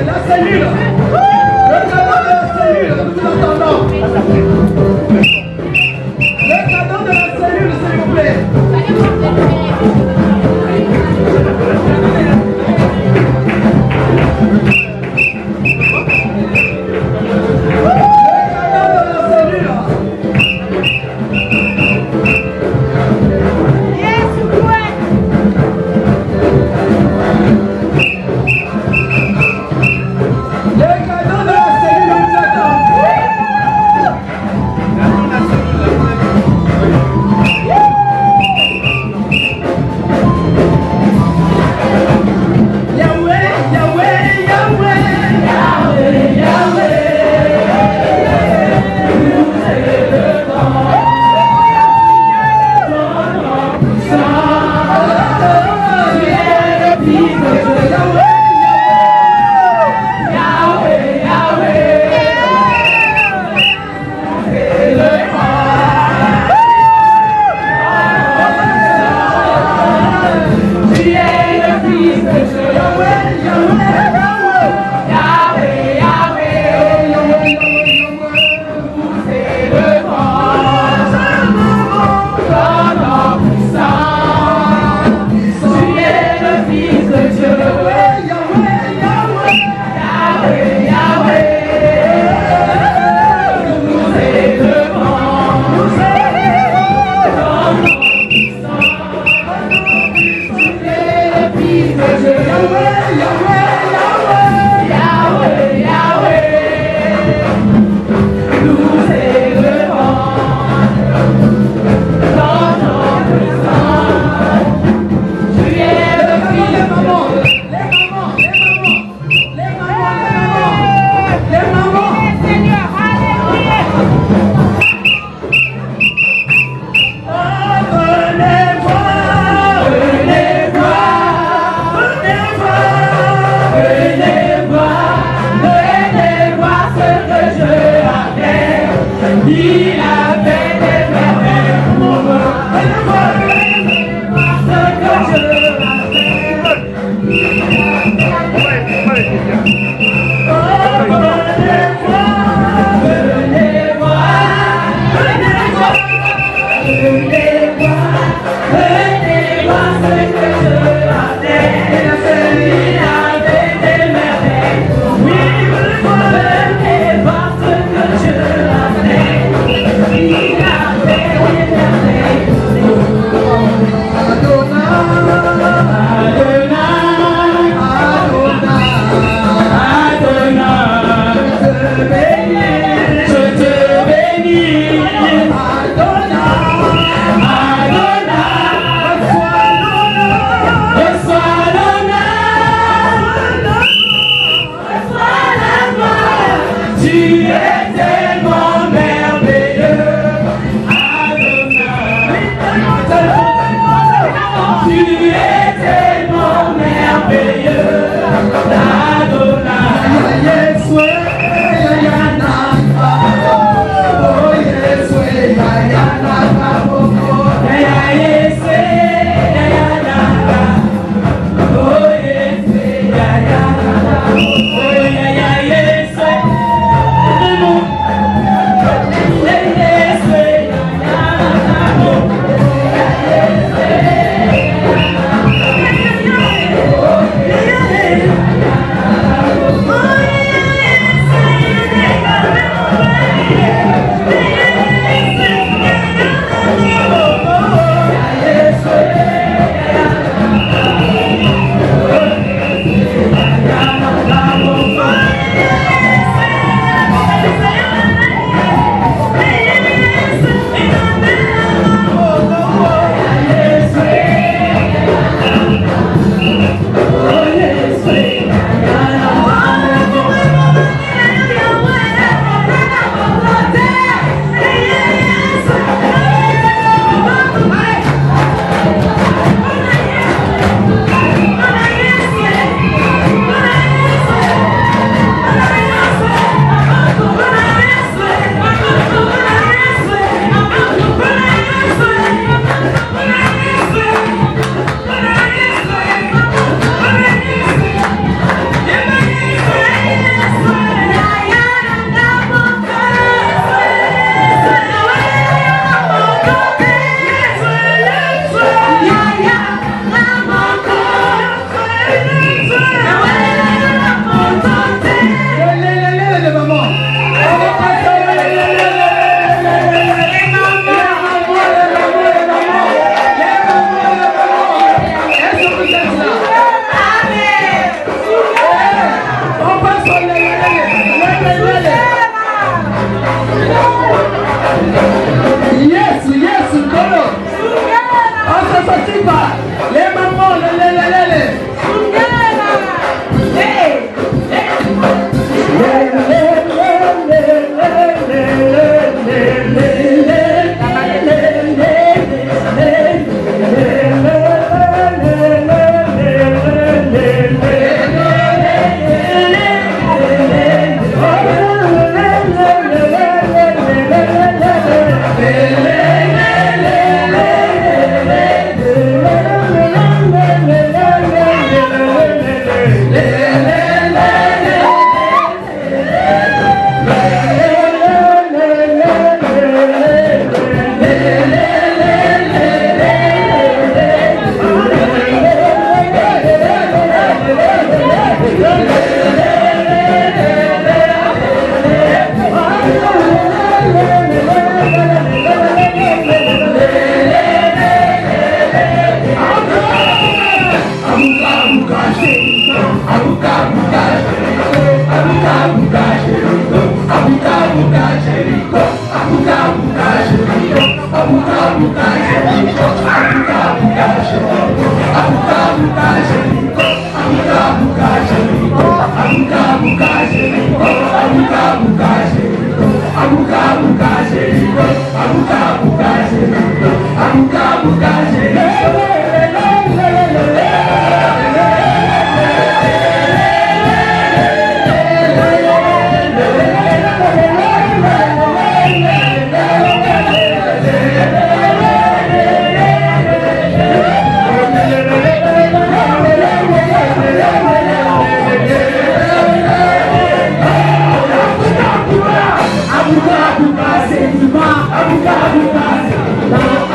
La cellule. Le tabac de la cellule, nous vous attendons. Abuka,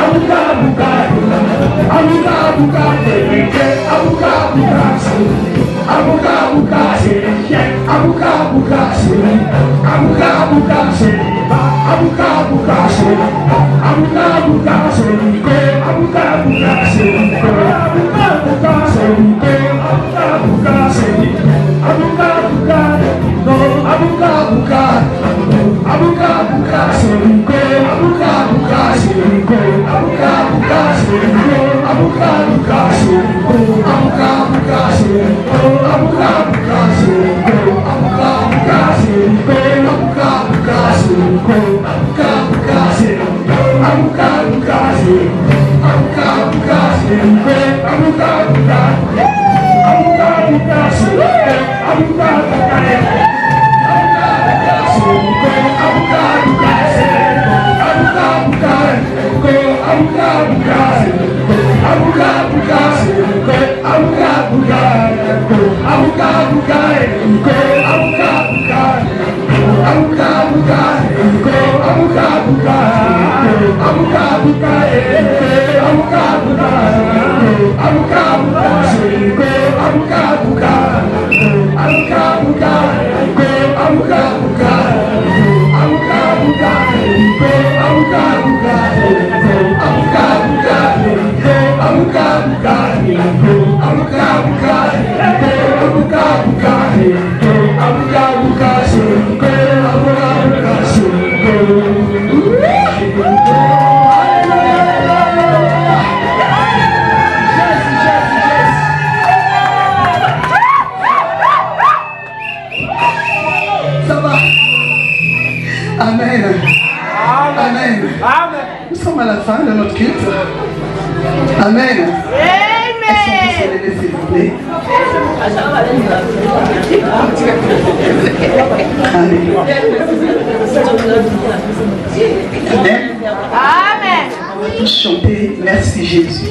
Chanter merci Jésus.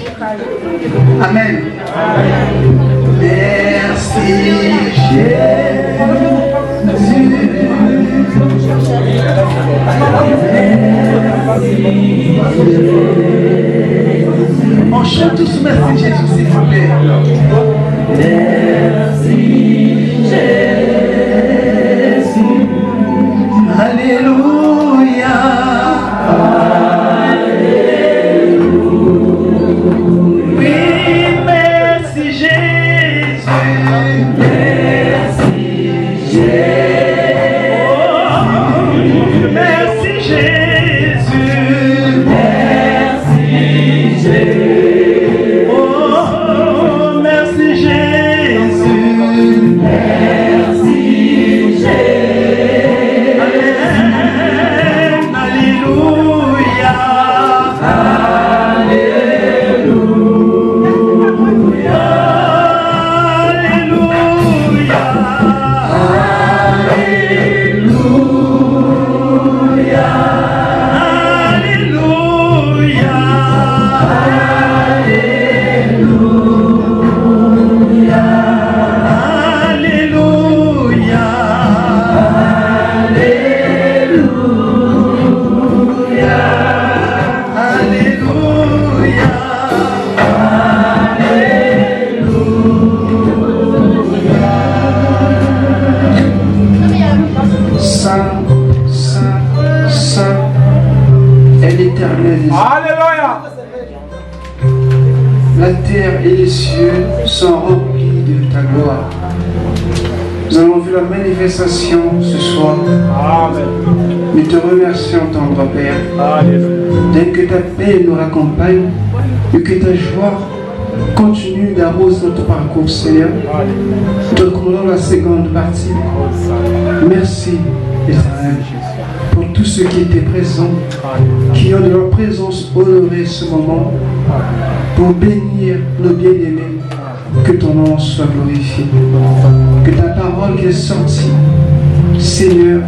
Amen. Merci Jésus. On chante tous merci Jésus s'il vous plaît. Merci Jésus. Alléluia. Ce soir, amen. Nous te remercions, tendre Père, dès que ta paix nous raccompagne et que ta joie continue d'arroser notre parcours, Seigneur. Nous te recommandons la seconde partie. Merci, Éternel, pour tous ceux qui étaient présents, qui ont de leur présence honoré ce moment, pour bénir nos bien-aimés. Que ton nom soit glorifié. Que ta parole qui est sortie, Seigneur,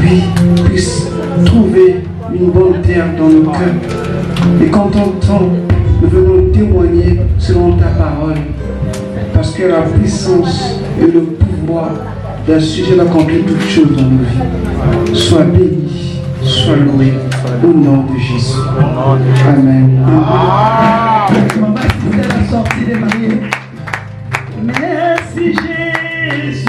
oui, puisse trouver une bonne terre dans nos cœurs. Et qu'en t'entendant, nous venons témoigner selon ta parole. Parce que la puissance et le pouvoir d'un sujet d'accomplir toutes choses dans nos vies. Sois béni, sois loué, au nom de Jésus. Amen. Maman, c'est la sortie des mariés. Merci Jésus.